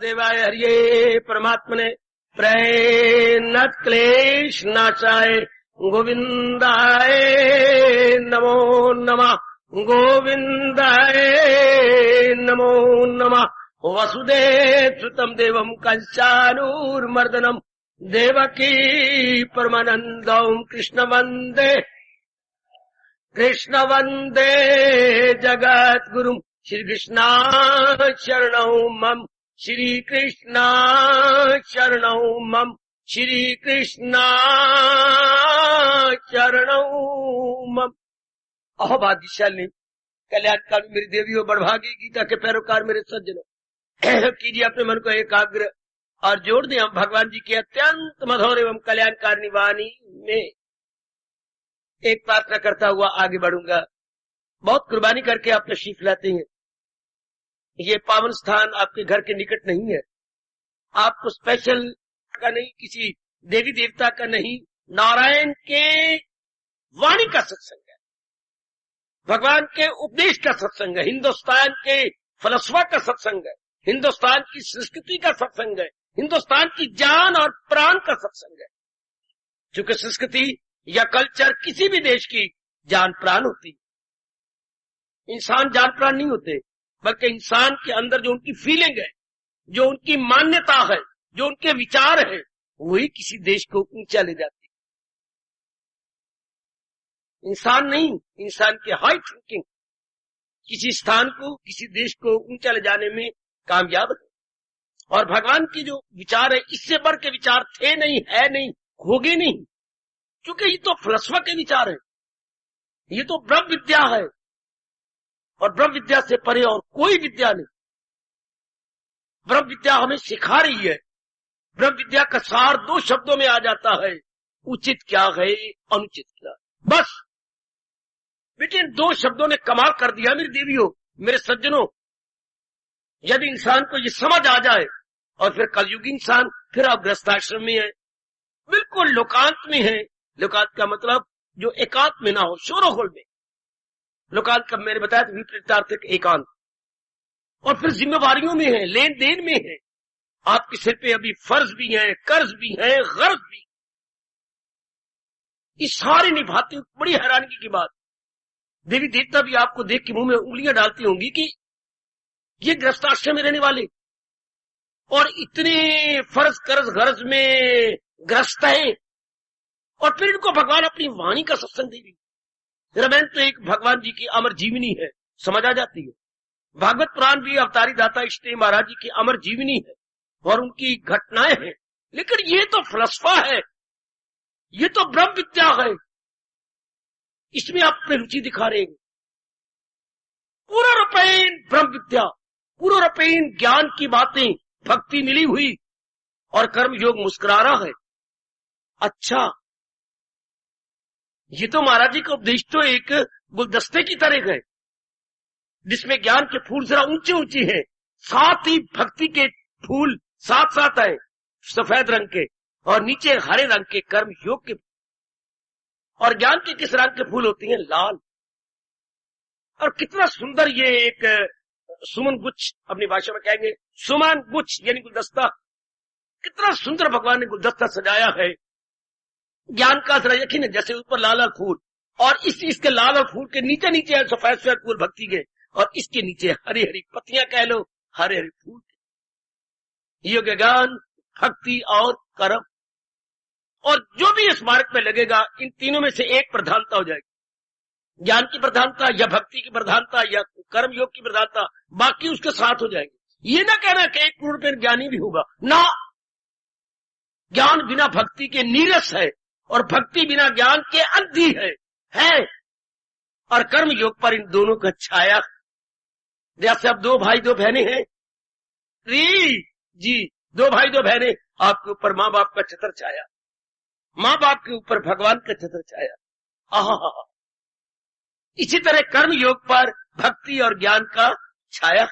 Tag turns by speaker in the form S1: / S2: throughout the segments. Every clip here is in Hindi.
S1: देवाय हरिये परमात्मने प्रणत क्लेश नाशाय गोविंदाय नमो नमः। गोविंदाय नमो नमः। वसुदेव सुतम देवम कंसानूर्मर्दनम देवकी परमानंदम कृष्ण वंदे जगत गुरुम। श्री कृष्णा शरणौ मम। श्री कृष्णा शरणौ मम। श्री कृष्णा शरणौ मम। अहो भाग्यशाली कल्याणकारी मेरी देवियों, बड़भागी गीता के पैरोकार मेरे सज्जनों, कीजिए अपने मन को एकाग्र और जोड़ दें हम भगवान जी की अत्यंत मधुर एवं कल्याणकारिणी वाणी में। एक प्रार्थना करता हुआ आगे बढ़ूंगा। बहुत कुर्बानी करके आप तशरीफ लाते हैं। ये पावन स्थान आपके घर के निकट नहीं है। आपको स्पेशल का नहीं, किसी देवी देवता का नहीं, नारायण के वाणी का सत्संग है, भगवान के उपदेश का सत्संग है, हिंदुस्तान के फलसफा का सत्संग है, हिंदुस्तान की संस्कृति का सत्संग है, हिंदुस्तान की जान और प्राण का सत्संग है। क्योंकि संस्कृति या कल्चर किसी भी देश की जान प्राण होती है। इंसान जान प्राण नहीं होते, बल्कि इंसान के अंदर जो उनकी फीलिंग है, जो उनकी मान्यता है, जो उनके विचार है, वही किसी देश को ऊंचा ले जाती है। इंसान नहीं, इंसान के हाई थिंकिंग किसी स्थान को, किसी देश को ऊंचा ले जाने में कामयाब है। और भगवान की जो विचार है, इससे बढ़ के विचार थे नहीं, है नहीं, होगे नहीं। क्योंकि ये तो फलसफा के विचार है, ये तो ब्रह्म विद्या है, और ब्रह्म विद्या से परे और कोई विद्या नहीं। ब्रह्म विद्या हमें सिखा रही है। ब्रह्म विद्या का सार दो शब्दों में आ जाता है, उचित क्या है, अनुचित क्या। बस बेटे, इन दो शब्दों ने कमाल कर दिया मेरी देवियों, मेरे सज्जनों। यदि इंसान को ये समझ आ जाए, और फिर कलयुगी इंसान, फिर आप गृहस्थाश्रम में है, बिल्कुल लोकांत में है। लोकांत का मतलब जो एकांत में ना हो, शोरोगुल में। लोकांत का मैंने बताया था विपरीतार्थिक एकांत। और फिर जिम्मेवारियों में है, लेन देन में है। आपके सिर पे अभी फर्ज भी है, कर्ज भी है, गर्ज भी। इस सारे निभाते हुए बड़ी हैरानगी की बात, देवी देवता भी आपको देख के मुंह में उंगलियां डालती होंगी कि ये गृहस्थाश्रम में रहने वाले और इतने फर्ज कर्ज गर्ज में ग्रस्त है, और फिर इनको भगवान अपनी वाणी का सत्संग दे रही। रामायण तो एक भगवान जी की अमर जीवनी है, समझ आ जाती है। भागवत पुराण भी अवतारी दाता इष्ट महाराज जी की अमर जीवनी है और उनकी घटनाएं हैं। लेकिन ये तो फलसफा है, ये तो ब्रह्म विद्या है, इसमें आप अपनी रुचि दिखा रहे हैं। पूरा रूपेण ब्रह्म विद्या, पूरा रूपेण ज्ञान की बातें, भक्ति मिली हुई, और कर्म योग मुस्कुरा रहा है। अच्छा, ये तो महाराज जी का उपदेश तो एक गुलदस्ते की तरह है, जिसमें ज्ञान के फूल जरा ऊंचे ऊंचे हैं, साथ ही भक्ति के फूल साथ साथ है, सफेद रंग के, और नीचे हरे रंग के कर्म योग के। और ज्ञान के किस रंग के फूल होते हैं? लाल। और कितना सुंदर ये एक सुमन गुच्छ, अपनी भाषा में कहेंगे सुमन गुच्छ यानी गुलदस्ता। कितना सुंदर भगवान ने गुलदस्ता सजाया है ज्ञान का। जरा यकीन है, जैसे ऊपर लाल लाल फूल, और इसके लाल लाल फूल के नीचे नीचे सफेद सफेद फूल भक्ति के, और इसके नीचे हरी हरी पत्तियां कह लो, हरे हरे फूल। योग ज्ञान, भक्ति और कर्म। और जो भी इस मार्ग में लगेगा, इन तीनों में से एक प्रधानता हो जाएगी, ज्ञान की प्रधानता या भक्ति की प्रधानता या कर्म योग की प्रधानता, बाकी उसके साथ हो जाएंगे। ये ना कहना कि एक पूर्ण पे ज्ञानी भी होगा ना। ज्ञान बिना भक्ति के नीरस है, और भक्ति बिना ज्ञान के अंधी है। और कर्म योग पर इन दोनों का छाया, जैसे अब दो भाई दो बहनें हैं जी, दो भाई दो बहनें, आपके ऊपर माँ बाप का छत्र छाया, माँ बाप के ऊपर भगवान का छत्र छाया। आहा, इसी तरह कर्म योग पर भक्ति और ज्ञान का छाया।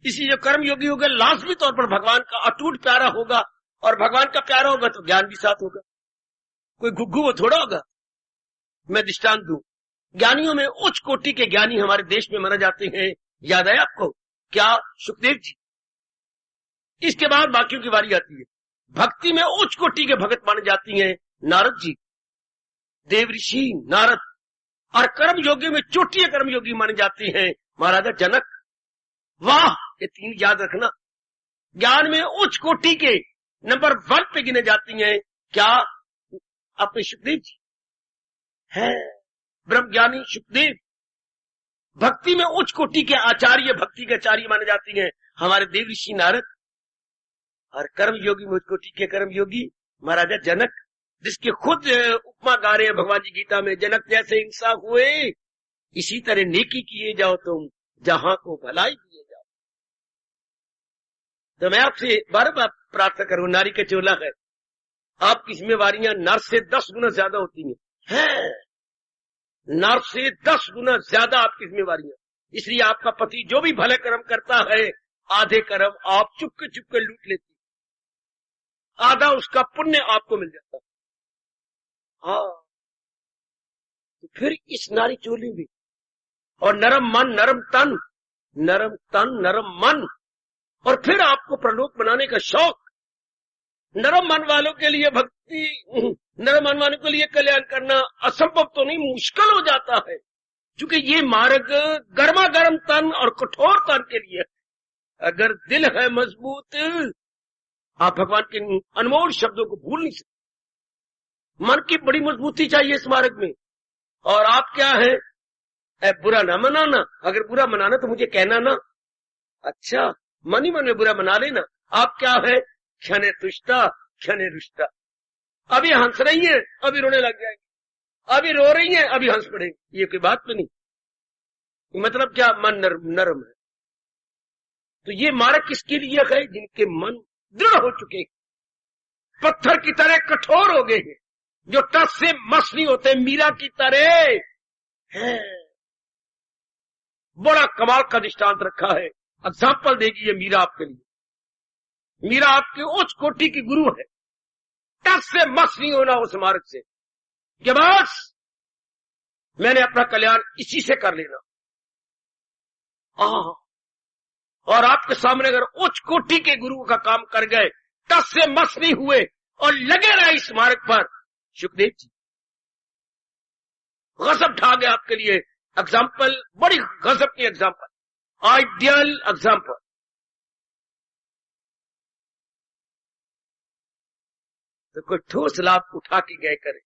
S1: इसी जो कर्म योगी होगा, लाजमी तौर पर भगवान का अटूट प्यारा होगा, और भगवान का प्यारा होगा तो ज्ञान भी साथ होगा। कोई घुग्गू वो थोड़ा होगा। मैं दृष्टांत दूं, ज्ञानियों में उच्च कोटि के ज्ञानी हमारे देश में माने जाते हैं। याद है आपको क्या? सुखदेव जी, इसके बाद बाकियों की बारी आती है। भक्ति में उच्च कोटि के भगत माने जाती हैं नारद जी, देव ऋषि नारद, और कर्म योगी में चोटिया कर्म योगी माने जाती हैं महाराजा जनक। वाह, ये तीन याद रखना। ज्ञान में उच्च कोटि के नंबर 1 पे गिने जाती हैं क्या? अपने सुखदेव जी है, ब्रह्म ज्ञानी सुखदेव। भक्ति में उच्च कोटि के आचार्य, भक्ति के आचार्य माने जाती हैं हमारे देव ऋषि नारद, और कर्म योगी में उच्च कोटि के कर्म योगी महाराजा जनक, जिसके खुद उपमा गा रहे हैं भगवान जी गीता में, जनक जैसे हिंसा हुए इसी तरह नेकी किए जाओ तुम, जहां को भलाई किए जाओ। तो मैं आपसे बार बार प्रार्थना करूं, नारी का चोला है, आपकी जिम्मेवारियां नर से 10 गुना ज्यादा होती हैं, नर से 10 गुना ज्यादा आपकी जिम्मेवारियां। इसलिए आपका पति जो भी भले कर्म करता है, आधे कर्म आप चुपके लूट लेती, आधा उसका पुण्य आपको मिल जाता। हाँ, तो फिर इस नारी चोली भी, और नरम मन नरम तन, नरम तन नरम मन, और फिर आपको प्रलोक बनाने का शौक। नरम मन वालों के लिए भक्ति, नरम मन वालों के लिए कल्याण करना असंभव तो नहीं, मुश्किल हो जाता है, क्योंकि ये मार्ग गर्मा गर्म तन और कठोर तन के लिए। अगर दिल है मजबूत, आप भगवान के अनमोल शब्दों को भूल नहीं सकते। मन की बड़ी मजबूती चाहिए इस मार्ग में। और आप क्या है, बुरा ना मनाना, अगर बुरा मनाना तो मुझे कहना ना, अच्छा मन ही मन में बुरा मना लेना। आप क्या है, क्षणे तुष्टा क्षणे रुष्टा, अभी हंस रही है अभी रोने लग जाएंगे, अभी रो रही है अभी हंस पड़ेंगे, ये कोई बात तो नहीं। मतलब क्या, मन नरम है। तो ये मार्ग किसके लिए है? जिनके मन दृढ़ हो चुके, पत्थर की तरह कठोर हो गए हैं, जो टस से मस नहीं होते, मीरा की तरह है। बड़ा कमाल का दृष्टांत रखा है, एग्जाम्पल देगी ये मीरा आपके लिए। मीरा आपके उच्च कोटि की गुरु है, टस से मस नहीं होना उस मार्ग से, कि बस मैंने अपना कल्याण इसी से कर लेना। और आपके सामने अगर उच्च कोटि के गुरु का काम कर गए, टस से मस नहीं हुए और लगे रहे इस मार्ग पर, सुखदेव जी गजब ढा गए आपके लिए एग्जाम्पल, बड़ी गजब की एग्जाम्पल, आइडियल एग्जाम्पल। तो कोई ठोस लाभ उठा के गए करे।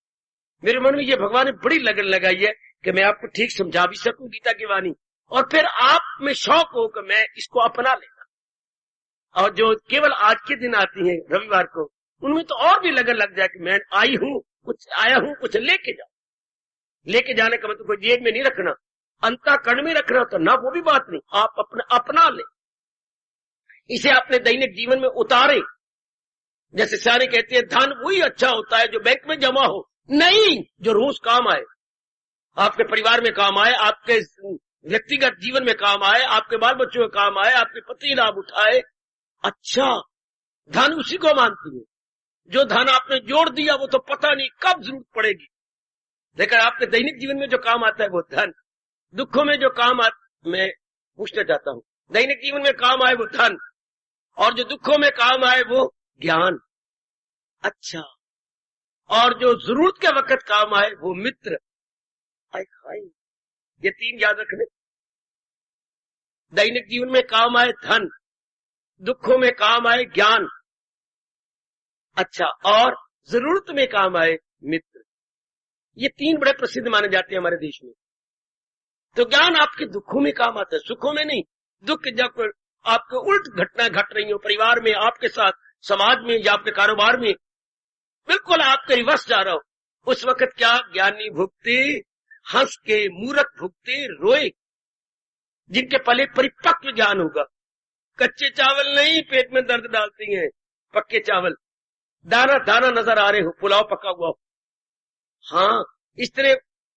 S1: मेरे मन में ये भगवान ने बड़ी लगन लगाई है कि मैं आपको ठीक समझा भी सकूं गीता की वाणी, और फिर आप में शौक हो कि मैं इसको अपना लेना। और जो केवल आज के दिन आती हैं रविवार को, उनमें तो और भी लगन लग जाए कि मैं आई हूं, कुछ आया हूं, कुछ लेके जाओ। लेके जाने का मतलब कोई जेब में नहीं रखना, अंतःकरण में रखना, तो ना वो भी बात नहीं, आप अपना ले, इसे अपने दैनिक जीवन में उतारे। जैसे सारे कहते हैं धन वही अच्छा होता है जो बैंक में जमा हो, नहीं, जो रोज काम आए, आपके परिवार में काम आए, आपके व्यक्तिगत जीवन में काम आए, आपके बाल बच्चों में काम आए, आपके पति लाभ उठाए। अच्छा, धन उसी को मानती है। जो धन आपने जोड़ दिया वो तो पता नहीं कब जरूरत पड़ेगी, लेकिन आपके दैनिक जीवन में जो काम आता है वो धन। दुखों में जो काम मैं पूछना चाहता हूं, दैनिक जीवन में काम आए वो धन, और जो दुखों में काम आए वो ज्ञान। अच्छा, और जो जरूरत के वक्त काम आए वो मित्र। ये तीन याद रखने, दैनिक जीवन में काम आए धन, दुखों में काम आए ज्ञान, अच्छा, और जरूरत में काम आए मित्र। ये तीन बड़े प्रसिद्ध माने जाते हैं हमारे देश में। तो ज्ञान आपके दुखों में काम आता है, सुखों में नहीं। दुख जब आपको उल्ट घटना घट रही हो परिवार में, आपके साथ, समाज में या आपके कारोबार में, बिल्कुल आपके रिवर्स जा रहा हो, उस वक्त क्या, ज्ञानी भुगते, हंस के, मूर्ख भुगते, रोए। जिनके पले परिपक्व ज्ञान होगा, कच्चे चावल नहीं पेट में दर्द डालती हैं, पक्के चावल दाना दाना नजर आ रहे हो, पुलाव पका हुआ हो। हाँ, इस तरह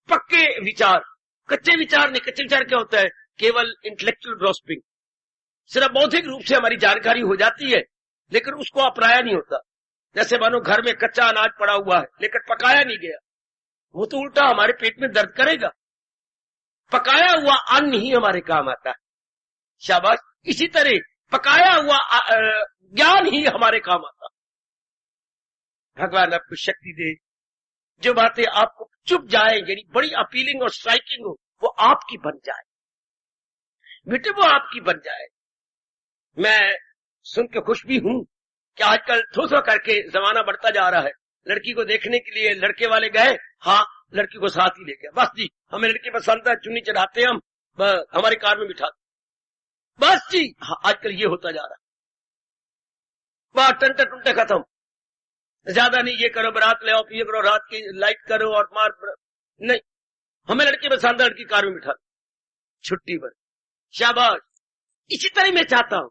S1: पक्के विचार, कच्चे विचार नहीं। कच्चे विचार क्या होता है? केवल इंटेलेक्चुअल ग्रॉस्पिंग, सिर्फ बौद्धिक रूप से हमारी जानकारी हो जाती है, लेकिन उसको अपनाया नहीं होता। जैसे मानो घर में कच्चा अनाज पड़ा हुआ है लेकिन पकाया नहीं गया, वो तो उल्टा हमारे पेट में दर्द करेगा। पकाया हुआ अन्न ही हमारे काम आता है। शाबाश। इसी तरह पकाया हुआ ज्ञान ही हमारे काम आता। भगवान आपको शक्ति दे, जो बातें आपको चुप जाए, यानी बड़ी अपीलिंग और स्ट्राइकिंग हो, वो आपकी बन जाए बेटे, वो आपकी बन जाए। मैं सुन के खुश भी हूं कि आजकल थोड़ा करके जमाना बढ़ता जा रहा है। लड़की को देखने के लिए लड़के वाले गए, हाँ लड़की को साथ ही ले गया, बस जी हमें लड़की पसंद है, चुन्नी चढ़ाते हम, हमारी कार में बिठा, बस जी। हाँ आजकल ये होता जा रहा है, बात टंटे टुंटे खत्म, ज्यादा नहीं ये करो, बारात ले आओ, ये करो, रात की लाइट करो और मार नहीं, हमें लड़की पसंद है, लड़की कार में बिठा, छुट्टी पर, शाबाश। इसी तरह मैं चाहता हूं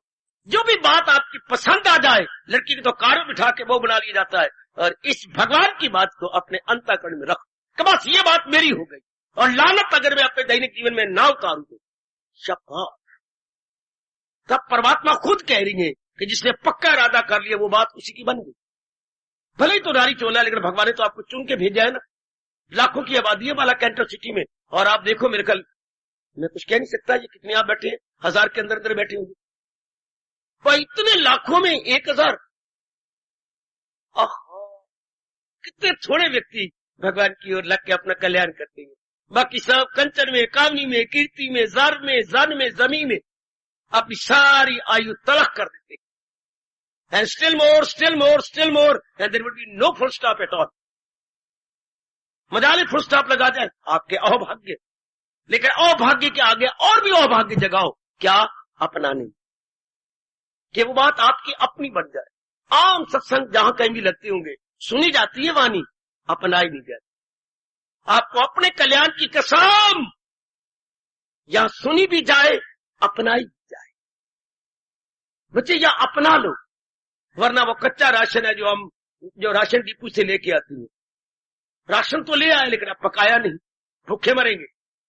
S1: जो भी बात आपकी पसंद आ जाए, लड़की को तो कार में बिठा के वो बना लिया जाता है, और इस भगवान की बात को अपने अंतःकरण में रखो कि बस ये बात मेरी हो गई, और लानत अगर मैं अपने दैनिक जीवन में ना उतारू तो शाबाश। तब परमात्मा खुद कह रही है कि जिसने पक्का इरादा कर लिया वो बात उसी की बन गई। भले ही तो नारी चोला, लेकिन भगवान ने तो आपको चुन के भेजा है ना। लाखों की आबादी है वाला कैंटर सिटी में, और आप देखो मेरे कल, मैं कुछ कह नहीं सकता ये कितने आप बैठे हैं, 1000 के अंदर अंदर बैठे होंगे, पर इतने लाखों में 1000, कितने थोड़े व्यक्ति भगवान की ओर लग के अपना कल्याण करते हैं। बाकी सब कंचन में, कामनी में, कीर्ति में, जार में, जन में, जमी में अपनी सारी आयु तलख कर देते हैं। And still more, still more, still more, and there would be no full stop at all. मजाले फुल स्टॉप लगा जाए आपके अहोभाग्य, लेकिन अभाग्य के आगे और भी अभाग्य जगाओ, क्या अपनाने, कि वो बात आपकी अपनी बन जाए। आम सत्संग जहां कहीं भी लगते होंगे, सुनी जाती है वाणी, अपनाई नहीं जाती। आपको अपने कल्याण की कसम, या सुनी भी जाए अपनाई भी जाए बच्चे, या अपना लो, वरना वो कच्चा राशन है जो राशन डिपू से लेके आती है। राशन तो ले आए लेकिन अब पकाया नहीं, भूखे मरेंगे।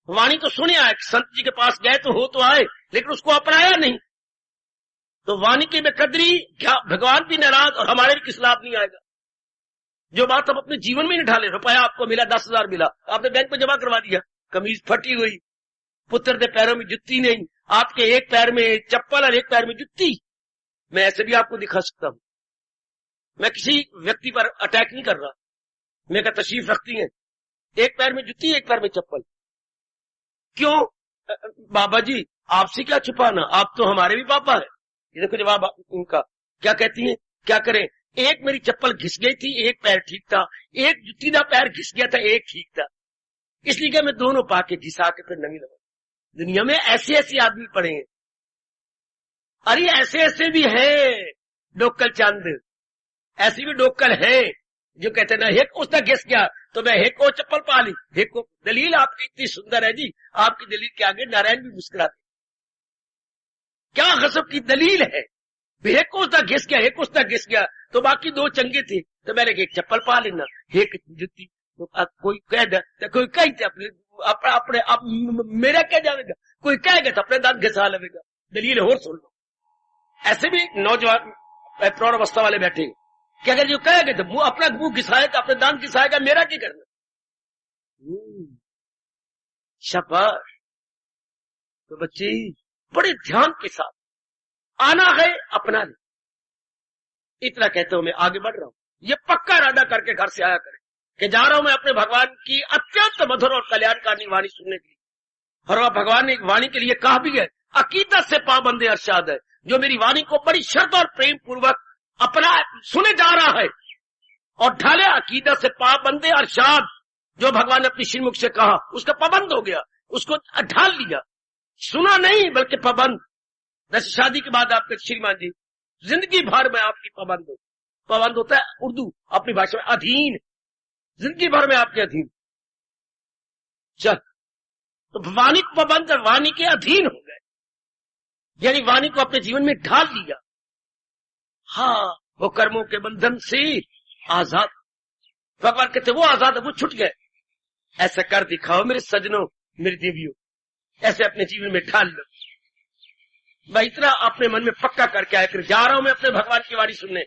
S1: वाणी तो सुने आए, संत जी के पास गए तो हो तो आए, लेकिन उसको अपनाया नहीं, तो वाणी की बेकदरी, क्या भगवान भी नाराज और हमारे भी किस लाभ नहीं आएगा। जो बात हम अपने जीवन में नहीं ढाले, रुपया आपको मिला 10,000 मिला, आपने बैंक में जमा करवा दिया, कमीज फटी हुई, पुत्र के पैरों में जुत्ती नहीं, आपके एक पैर में चप्पल और एक पैर में जुत्ती। मैं ऐसे भी आपको दिखा सकता हूं, मैं किसी व्यक्ति पर अटैक नहीं कर रहा, मैं क्या तशरीफ रखती है, एक पैर में जुत्ती एक पैर में चप्पल, क्यों बाबा जी आपसे क्या छुपाना, आप तो हमारे भी पापा है। ये देखो जवाब उनका, क्या कहती है, क्या करें, एक मेरी चप्पल घिस गई थी, एक पैर ठीक था, एक जुत्ती का पैर घिस गया था, एक ठीक था, इसलिए क्या मैं दोनों पाके घिसा के फिर नवी लगा। दुनिया में ऐसे ऐसे आदमी पड़े हैं, अरे ऐसे ऐसे भी है डोक्कल चंद, ऐसी भी डोक्कल है जो कहते ना हेक उसका घिस गया तो मैं हेक को चप्पल पा ली, हेक को। दलील आपकी इतनी सुंदर है जी, आपकी दलील के आगे नारायण भी मुस्कुराते, क्या गजब की दलील है। हेक उसका घिस गया, हेक उसका घिस गया तो बाकी दो चंगे थे, तो मैंने एक चप्पल पा लेना, हेक जुत्ती। तो कोई कह दे, कोई कही अपने आप मेरा क्या जानेगा, कोई कहेगा तो अपने दांत घिसा लेगा। दलील और सुन लो, ऐसे भी नौजवान प्रौढ़ अवस्था वाले बैठे, कि अगर जो कहेगा तो मुंह अपना मुंह घिसाएगा, अपने दांत घिसाएगा, मेरा क्या करना। शाबाश। तो बच्चे बड़े ध्यान के साथ आना है, अपना ले, इतना कहते हो मैं आगे बढ़ रहा हूं। ये पक्का इरादा करके घर से आया करें कि जा रहा हूं मैं अपने भगवान की अत्यंत मधुर और कल्याणकारी वाणी सुनने के लिए। और भगवान ने वाणी के लिए कहा भी है, अकीदत से पाबंदे अरशाद है, जो मेरी वाणी को बड़ी श्रद्धा और प्रेम पूर्वक अपना सुने जा रहा है और ढाले अकीदत से पाबंदे अरशाद, जो भगवान ने अपनी श्रीमुख से कहा उसका पाबंद हो गया, उसको ढाल लिया, सुना नहीं बल्कि पाबंद। जैसे शादी के बाद आपके श्रीमान जी जिंदगी भर में आपकी पाबंद हो, पाबंद होता है उर्दू अपनी भाषा में अधीन, जिंदगी भर में आपके अधीन। चल तो वाणी को पाबंद, वाणी के अधीन हो गए, यानी वाणी को अपने जीवन में ढाल लिया। हाँ, वो कर्मों के बंधन से आजाद, भगवान कहते वो आजाद है, वो छूट गए। ऐसा कर दिखाओ मेरे सजनों, मेरी देवियों, ऐसे अपने जीवन में ढाल लो। मैं इतना अपने मन में पक्का करके आया, जा रहा हूं मैं अपने भगवान की वाणी सुनने,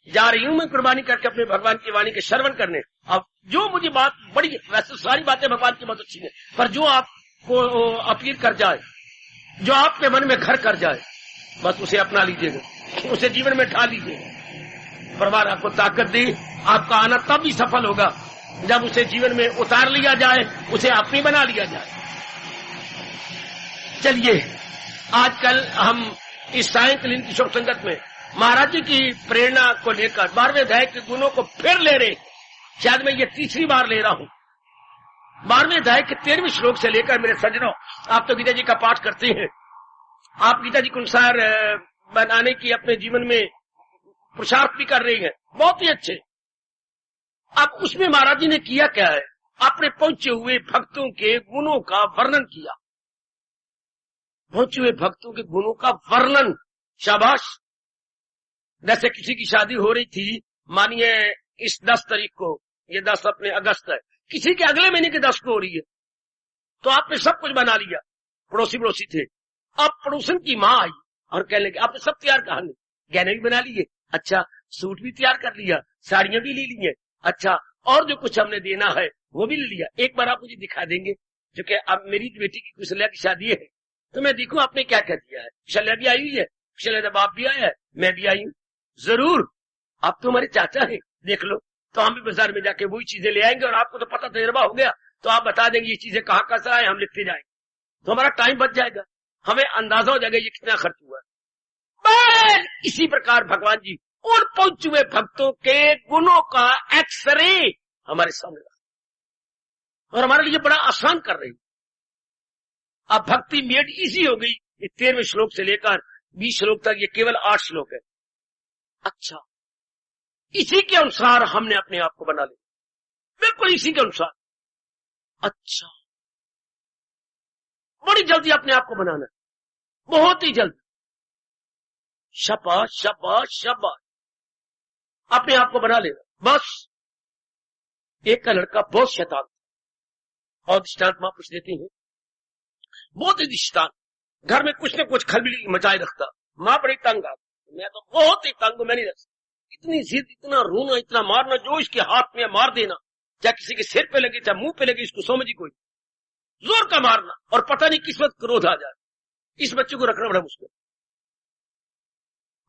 S1: जा रही हूं मैं कुर्बानी करके अपने भगवान की वाणी के श्रवण करने। अब जो मुझे बात बड़ी, वैसे सारी बातें भगवान की बहुत अच्छी है, पर जो आपको अपील कर जाए, जो आपके मन में घर कर जाए, बस उसे अपना लीजिएगा। उसे जीवन में ढा लीजिए। परमात्मा आपको ताकत दे, आपका आना तब भी सफल होगा जब उसे जीवन में उतार लिया जाए, उसे अपनी बना लिया जाए। चलिए आजकल हम इस सायंकालीन की शुभ संगत में महाराज जी की प्रेरणा को लेकर 12वें अध्याय के गुणों को फिर ले रहे। शायद मैं ये तीसरी बार ले रहा हूं। 12वें अध्याय के 13वें श्लोक से लेकर मेरे सज्जनों, आप तो गीता जी का पाठ करते हैं, आप गीता जी के अनुसार बनाने की अपने जीवन में पुरुषार्थ भी कर रही हैं, बहुत ही अच्छे। अब उसमें महाराज जी ने किया क्या है, अपने पहुंचे हुए भक्तों के गुणों का वर्णन किया। पहुंचे हुए भक्तों के गुणों का वर्णन, शाबाश। जैसे किसी की शादी हो रही थी, मानिए इस 10 तारीख को, ये 10 अपने अगस्त है, किसी के अगले महीने के 10 को हो रही है, तो आपने सब कुछ बना लिया, पड़ोसी थे। अब पड़ोसन की माँ आई और कहने लगे आपने सब तैयार कहा, गहने भी बना लिए, अच्छा सूट भी तैयार कर लिया, साड़ियां भी ले ली है, अच्छा और जो कुछ हमने देना है वो भी ले लिया, एक बार आप मुझे दिखा देंगे? जो कि अब मेरी बेटी की कुशल्या की शादी है, तो मैं देखूं आपने क्या क्या दिया है। कुशल्या भी आई हुई है, कुशल्या का बाप भी आया है, मैं भी आई हूं। जरूर, आप तो हमारे चाचा है, देख लो। तो हम भी बाजार में जाके वही चीजें ले आएंगे और आपको तो पता तजर्बा हो गया, तो आप बता देंगे ये चीजें कहाँ कहाँ से आए, हम लिखते जाएंगे, तो हमारा टाइम बच जाएगा, हमें अंदाजा हो जाएगा ये कितना खर्च हुआ है। इसी प्रकार भगवान जी उन पहुंचे हुए भक्तों के गुणों का एक्सरे हमारे सामने और हमारे लिए बड़ा आसान कर रही। अब भक्ति मेड इजी हो गई। 13वें श्लोक से लेकर 20 श्लोक तक ये केवल 8 श्लोक है। अच्छा, इसी के अनुसार हमने अपने आप को बना लिया, बिल्कुल इसी के अनुसार। अच्छा, बड़ी जल्दी अपने आप को बनाना, बहुत ही जल्दी। शाबाश शाबाश शाबाश, अपने आप को बना लेना बस। एक का लड़का बहुत शैतान था और दृष्टांत महापुरुष देते हैं, बहुत ही दृष्टांत, घर में कुछ न कुछ खलबली मचाए रखता। मां बड़ी तंग आ, मैं तो बहुत ही तंग, मैं नहीं रख सकता, इतनी जिद, इतना रोना, इतना मारना, जो इसके हाथ में मार देना, चाहे किसी के सिर पे लगे चाहे मुंह पे लगे, इसको समझ ही कोई, जोर का मारना, और पता नहीं किस वक्त क्रोध आ जाए। इस बच्चे को रखना बड़ा मुश्किल।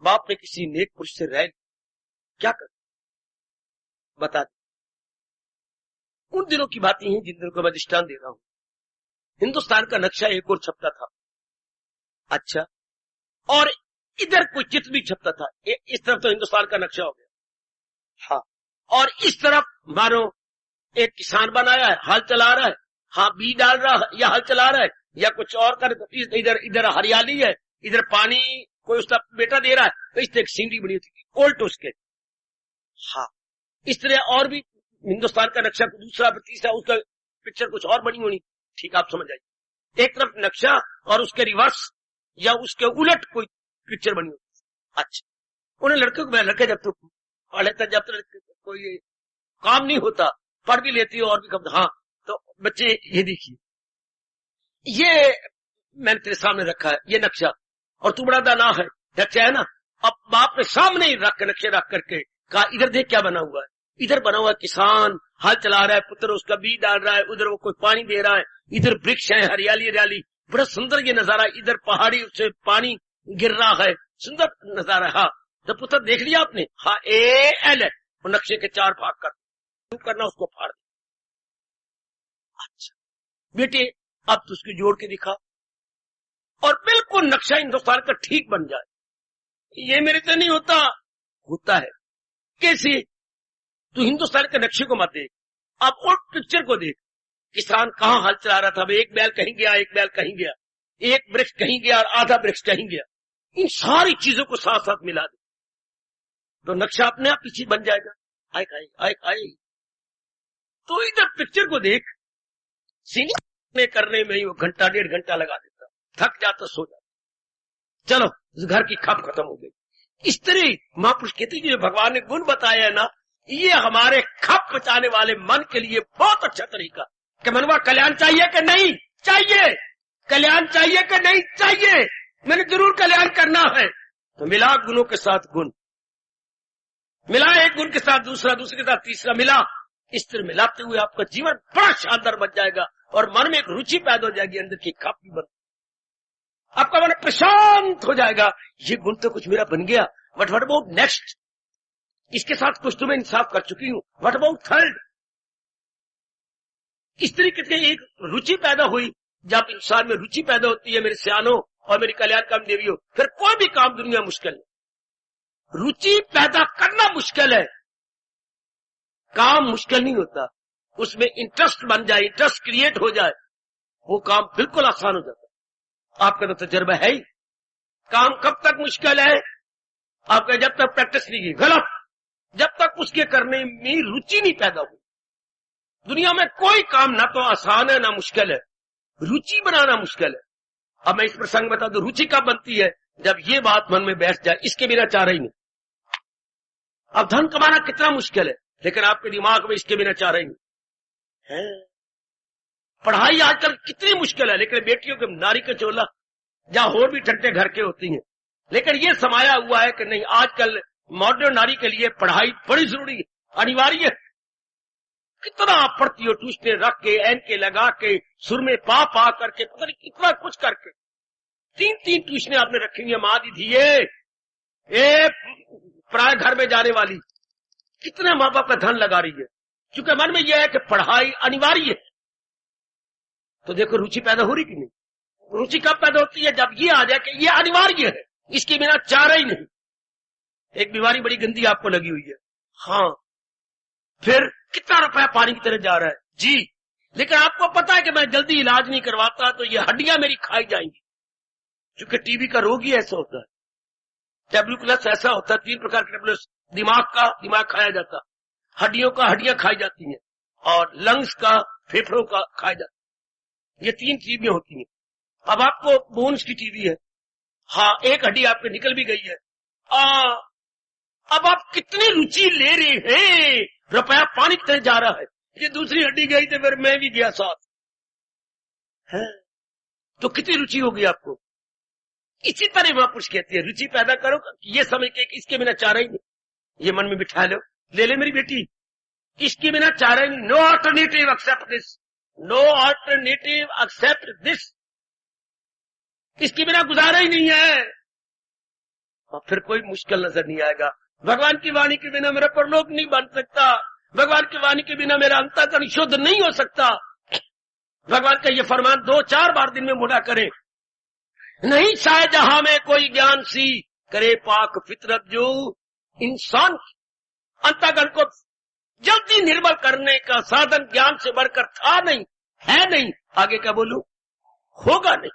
S1: बाप ने किसी नेक पुरुष से रह क्या कर बता दे। उन दिनों की बातें हैं जिन दिनों को मैं दृष्टांत दे रहा हूं। हिंदुस्तान का नक्शा एक और छपता था, अच्छा, और इधर कोई चित्र भी छपता था। इस तरफ तो हिंदुस्तान का नक्शा हो गया, हाँ, और इस तरफ मानो एक किसान बनाया है, हल चला रहा है, हाँ बीज डाल रहा है या हल चला रहा है या कुछ और कर, इधर इधर हरियाली है, इधर पानी कोई उसका बेटा दे रहा है, तो इस तरह एक सीनरी बनी होती है उल्ट उसके, हाँ, इस तरह और भी हिंदुस्तान का नक्शा दूसरा तीसरा, उसका पिक्चर कुछ और बनी होनी, ठीक, आप समझ आइए। एक तरफ नक्शा और उसके रिवर्स या उसके उलट कोई पिक्चर बनी होती। अच्छा, उन्हें लड़के को, मैं लड़के जब तो पढ़ लेता, जब तक कोई काम नहीं होता पढ़ भी लेती और भी कम, हाँ, तो बच्चे ये देखिए, ये मैंने तेरे सामने रखा है ये नक्शा, और तू बड़ा दाना है, नक्शा है ना। अब बाप ने सामने ही रख नक्शे रख करके कहा इधर देख क्या बना हुआ है, इधर बना हुआ किसान हल चला रहा है, पुत्र उसका बीज डाल रहा है, उधर वो कोई पानी दे रहा है, इधर वृक्ष है, हरियाली हरियाली, बड़ा सुंदर ये नजारा, इधर पहाड़ी से पानी गिर रहा है, सुंदर नजारा। हाँ, तो पुत्र देख लिया आपने, हाँ, एल है, वो नक्शे के 4 भाग कर करना, उसको फाड़ दे। अच्छा बेटे, अब तो उसको जोड़ के दिखा और बिल्कुल नक्शा हिंदुस्तान का ठीक बन जाए। ये मेरे से नहीं होता, होता है। कैसे? तू हिंदुस्तान के नक्शे को मत देख, अब उस पिक्चर को देख, किसान कहां हल चला रहा था, एक बैल कहीं गया, एक बैल कहीं गया, एक वृक्ष कहीं गया और आधा वृक्ष कहीं गया, इन सारी चीजों को साथ साथ मिला दे तो नक्शा अपने आप पीछे बन जाएगा। आए आए आए, तो इधर पिक्चर को देख, सीने करने में ही वो घंटा 1.5 घंटा लगा देता, थक जाता, सो जाता, चलो घर की खप खत्म हो गई। इस तरह महापुरुष कहते हैं, भगवान ने गुण बताया है ना, ये हमारे खप बचाने वाले मन के लिए बहुत अच्छा तरीका कि मनवा कल्याण चाहिए कि नहीं चाहिए, कल्याण चाहिए कि नहीं चाहिए, मैंने जरूर कल्याण करना है। तो मिला गुणों के साथ गुण, मिला एक गुण के साथ दूसरा, दूसरे के साथ तीसरा, मिला, इस तरह मिलाते हुए आपका जीवन बड़ा शानदार बन जाएगा और मन में एक रुचि पैदा हो जाएगी, अंदर की खप भी बन। आपका मन प्रशांत हो जाएगा, ये गुण तो कुछ मेरा बन गया, व्हाट अबाउट नेक्स्ट, इसके साथ कुछ तो मैं इंसाफ कर चुकी हूं, व्हाट अबाउट थर्ड। इस तरीके से एक रुचि पैदा हुई। जब इंसान में रुचि पैदा होती है, मेरे सियानों और मेरी कल्याणकाम देवियों, फिर कोई भी काम दुनिया मुश्किल है। रुचि पैदा करना मुश्किल है, काम मुश्किल नहीं होता। उसमें इंटरेस्ट बन जाए, इंटरेस्ट क्रिएट हो जाए, वो काम बिल्कुल आसान हो जाता है। आपका तो तजर्बा है ही। काम कब तक मुश्किल है? आपका जब तक प्रैक्टिस नहीं की, गलत। जब तक उसके करने में रुचि नहीं पैदा हुई। दुनिया में कोई काम ना तो आसान है ना मुश्किल है, रुचि बनाना मुश्किल है। अब मैं इस प्रसंग बता दूं, रुचि कब बनती है? जब ये बात मन में बैठ जाए, इसके बिना चारा ही नहीं। अब धन कमाना कितना मुश्किल है, लेकिन आपके दिमाग में इसके बिना चारा ही नहीं है। पढ़ाई आजकल कितनी मुश्किल है, लेकिन बेटियों के नारी का चोला, जहां और भी ठट्टे घर के होती हैं, लेकिन ये समाया हुआ है कि नहीं, आजकल मॉडर्न नारी के लिए पढ़ाई बड़ी जरूरी है, अनिवार्य है। कितना आप पढ़ती हो, ट्यूशन रख के, एन के लगा के, सुर में पा पा करके, पता नहीं कितना कुछ करके, 3-3 ट्यूशन आपने रखी हुई है। माँ दी थी ये प्राय घर में जाने वाली, कितने माँ बाप का धन लगा रही है, क्योंकि मन में यह है कि पढ़ाई अनिवार्य है। तो देखो रुचि पैदा हो रही कि नहीं। रुचि कब पैदा होती है? जब ये आ जाए कि ये अनिवार्य है, इसके बिना चारा ही नहीं। एक बीमारी बड़ी गंदी आपको लगी हुई है, हाँ, फिर कितना रुपया पानी की तरह जा रहा है जी, लेकिन आपको पता है कि मैं जल्दी इलाज नहीं करवाता तो ये हड्डियां मेरी खाई जाएंगी। क्योंकि टीबी का रोग ही ऐसा होता है, ट्यूबरकुलोसिस ऐसा होता है, 3 प्रकार के ट्यूबरकुलोसिस, दिमाग खाया जाता, हड्डियों का हड्डियां खाई जाती हैं, और लंग्स का, फेफड़ों का खाया जाता। ये 3 टीबियां होती हैं। अब आपको बोन्स की टीबी है, हाँ, एक हड्डी आपके निकल भी गई है। अब आप कितनी रुचि ले रहे हैं, रुपया पानी की तरह जा रहा है, ये दूसरी हड्डी गई तो फिर मैं भी गया साथ है, तो कितनी रुचि होगी आपको। इसी तरह महापुरुष कहती है, रुचि पैदा करो, ये समझ के इसके बिना चारा ही नहीं। ये मन में बिठा लो, ले ले मेरी बेटी, इसके बिना चारा ही नहीं। No alternative except this, no alternative except this, इसके बिना गुजारा ही नहीं है। और फिर कोई मुश्किल नजर नहीं आएगा। भगवान की वाणी के बिना मेरा परलोक नहीं बन सकता, भगवान की वाणी के बिना मेरा अंतःकरण शुद्ध नहीं हो सकता। भगवान का ये फरमान 2-4 बार दिन में बोला करें, नहीं शायद जहां में कोई ज्ञान सी करे पाक फितरत, जो इंसान अंतःकरण को जल्दी निर्मल करने का साधन ज्ञान से बढ़कर था नहीं, है नहीं, आगे क्या बोलूं, होगा नहीं।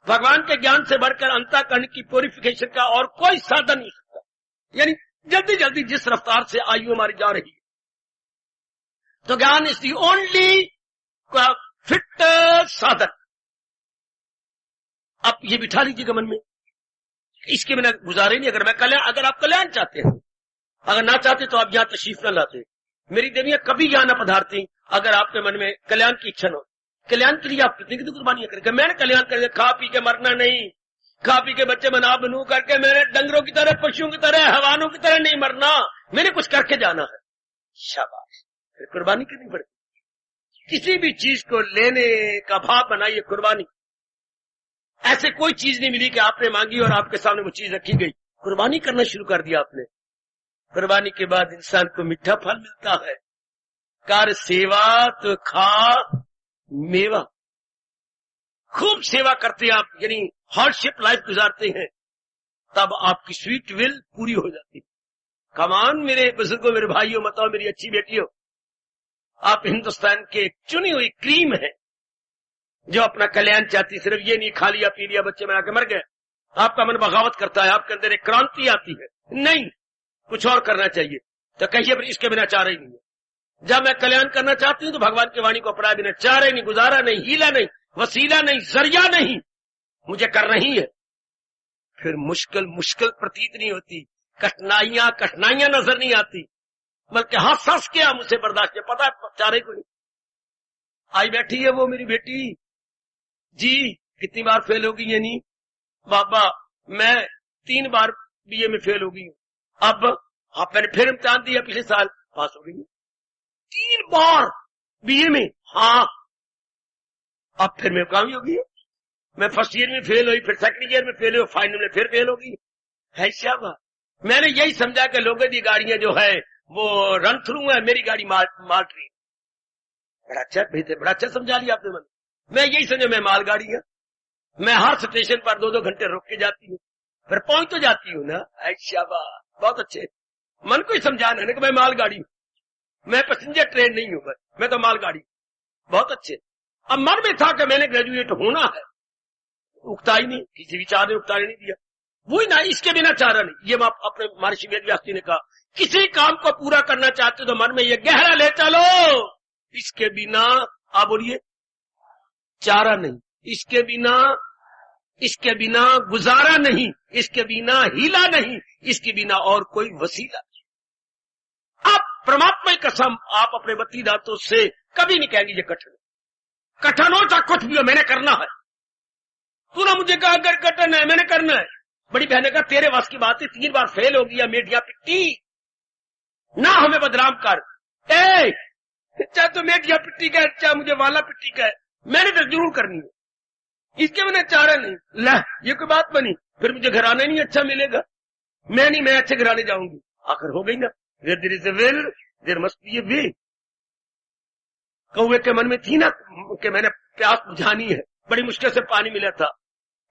S1: भगवान के ज्ञान से बढ़कर अंतःकरण की प्योरिफिकेशन का और कोई साधन नहीं सकता। यानी जल्दी जल्दी जिस रफ्तार से आयु हमारी जा रही है, तो ज्ञान इज दी ओनली फिट साधन। अब ये बिठा लीजिएगा मन में, इसके बिना गुजारे नहीं। अगर आप कल्याण चाहते हैं, अगर ना चाहते तो आप यहां तशरीफ न लाते। मेरी देवियां कभी यहां न पधारती अगर आपके मन में कल्याण की इच्छा न हो। कल्याण के लिए आप कितनी कितनी कुर्बानियां करेंगे। मैंने कल्याण कर, खा पी के मरना नहीं, खा पी के बच्चे बना बनू करके मैंने डंगरों की तरह, पशुओं की तरह, हैवानों की तरह नहीं मरना, मैंने कुछ करके जाना है। शाबाश, फिर कुर्बानी करनी पड़ती। किसी भी चीज को लेने का भाव बनाइए कुर्बानी। ऐसे कोई चीज नहीं मिली कि आपने मांगी और आपके सामने वो चीज रखी गई, कुर्बानी करना शुरू कर दिया आपने। कुर्बानी के बाद इंसान को मीठा फल मिलता है। कर सेवा तो खा मेवा। खूब सेवा करते हैं आप, यानी हार्डशिप लाइफ गुजारते हैं, तब आपकी स्वीट विल पूरी हो जाती है। कमान मेरे बुजुर्गों, मेरे भाइयों, बताओ मेरी अच्छी बेटियों, आप हिंदुस्तान के चुनी हुई क्रीम है जो अपना कल्याण चाहती। सिर्फ ये नहीं खा लिया पी लिया बच्चे बना के मर गए, आपका मन बगावत करता है, आपके अंदर एक क्रांति आती है, नहीं कुछ और करना चाहिए। तो कहिए फिर इसके बिना चारा ही नहीं है। जब मैं कल्याण करना चाहती हूं तो भगवान की वाणी को अपना बिना चारा ही नहीं, गुजारा नहीं, हीला नहीं, वसीला नहीं, जरिया नहीं, मुझे करना ही है। फिर मुश्किल प्रतीत नहीं होती, कठिनाइयां नजर नहीं आती, बल्कि हंस के हम उसे बर्दाश्त, पता है चारे को नहीं। आई बैठी है वो मेरी बेटी जी, कितनी बार फेल हो गई है। नहीं बाबा, मैं 3 बार बीए में फेल हो गई हूं। अब मैंने फिर इम्तिहान दिया, पिछले साल पास हो गई 3 बार बीए में, हाँ, अब फिर मैं कामयाब हो गई। मैं फर्स्ट ईयर में फेल हुई, फिर सेकंड ईयर में फेल हुई, फाइनल में फिर फेल हो गई है। शाबाश। मैंने यही समझा कि लोगों की गाड़ियां जो है वो रन थ्रू है, मेरी गाड़ी मार रही। बड़ा अच्छा भेजे, बड़ा अच्छा समझा लिया आपने मन। मैं यही समझा मैं मालगाड़ी है, मैं हर स्टेशन पर 2-2 घंटे रुक के जाती हूँ, फिर पहुंच तो जाती हूँ ना। शाबाश, बहुत अच्छे। मन को ही समझाना है कि मैं मालगाड़ी हूँ, मैं पैसेंजर ट्रेन नहीं हूँ, मैं तो मालगाड़ी। बहुत अच्छे। अब मन में था कि मैंने ग्रेजुएट होना है, उगता ही नहीं, किसी विचार ने उगता नहीं दिया। वही ना, इसके बिना चारा नहीं। ये अपने महर्षि वेदव्यास जी ने कहा, किसी काम को पूरा करना चाहते तो मन में ये गहरा ले चलो, इसके बिना आप बोलिए चारा नहीं, इसके बिना गुजारा नहीं, इसके बिना हीला नहीं, इसके बिना और कोई वसीला नहीं। आप परमात्मा की कसम आप अपने बत्ती दांतों से कभी नहीं कहेंगे ये कठिन हो चाहे कुछ भी हो, मैंने करना है। तूने मुझे कहा अगर कठिन है मैंने करना है। बड़ी बहन ने कहा तेरे वास की बात है, 3 बार फेल हो गया, मेडिया पिट्टी ना हमें बदनाम कर। चाहे तो मेडिया पिट्टी का है, चाहे मुझे वाला पिट्टी का है, मैंने तो जरूर करनी है, इसके बिना चारा नहीं। ला ये कोई बात बनी, फिर मुझे घराने नहीं अच्छा मिलेगा, मैं अच्छे घराने जाऊंगी। आखिर हो गई ना, there is a will there must be a way. कौवे के मन में थी ना कि मैंने प्यास बुझानी है, बड़ी मुश्किल से पानी मिला था,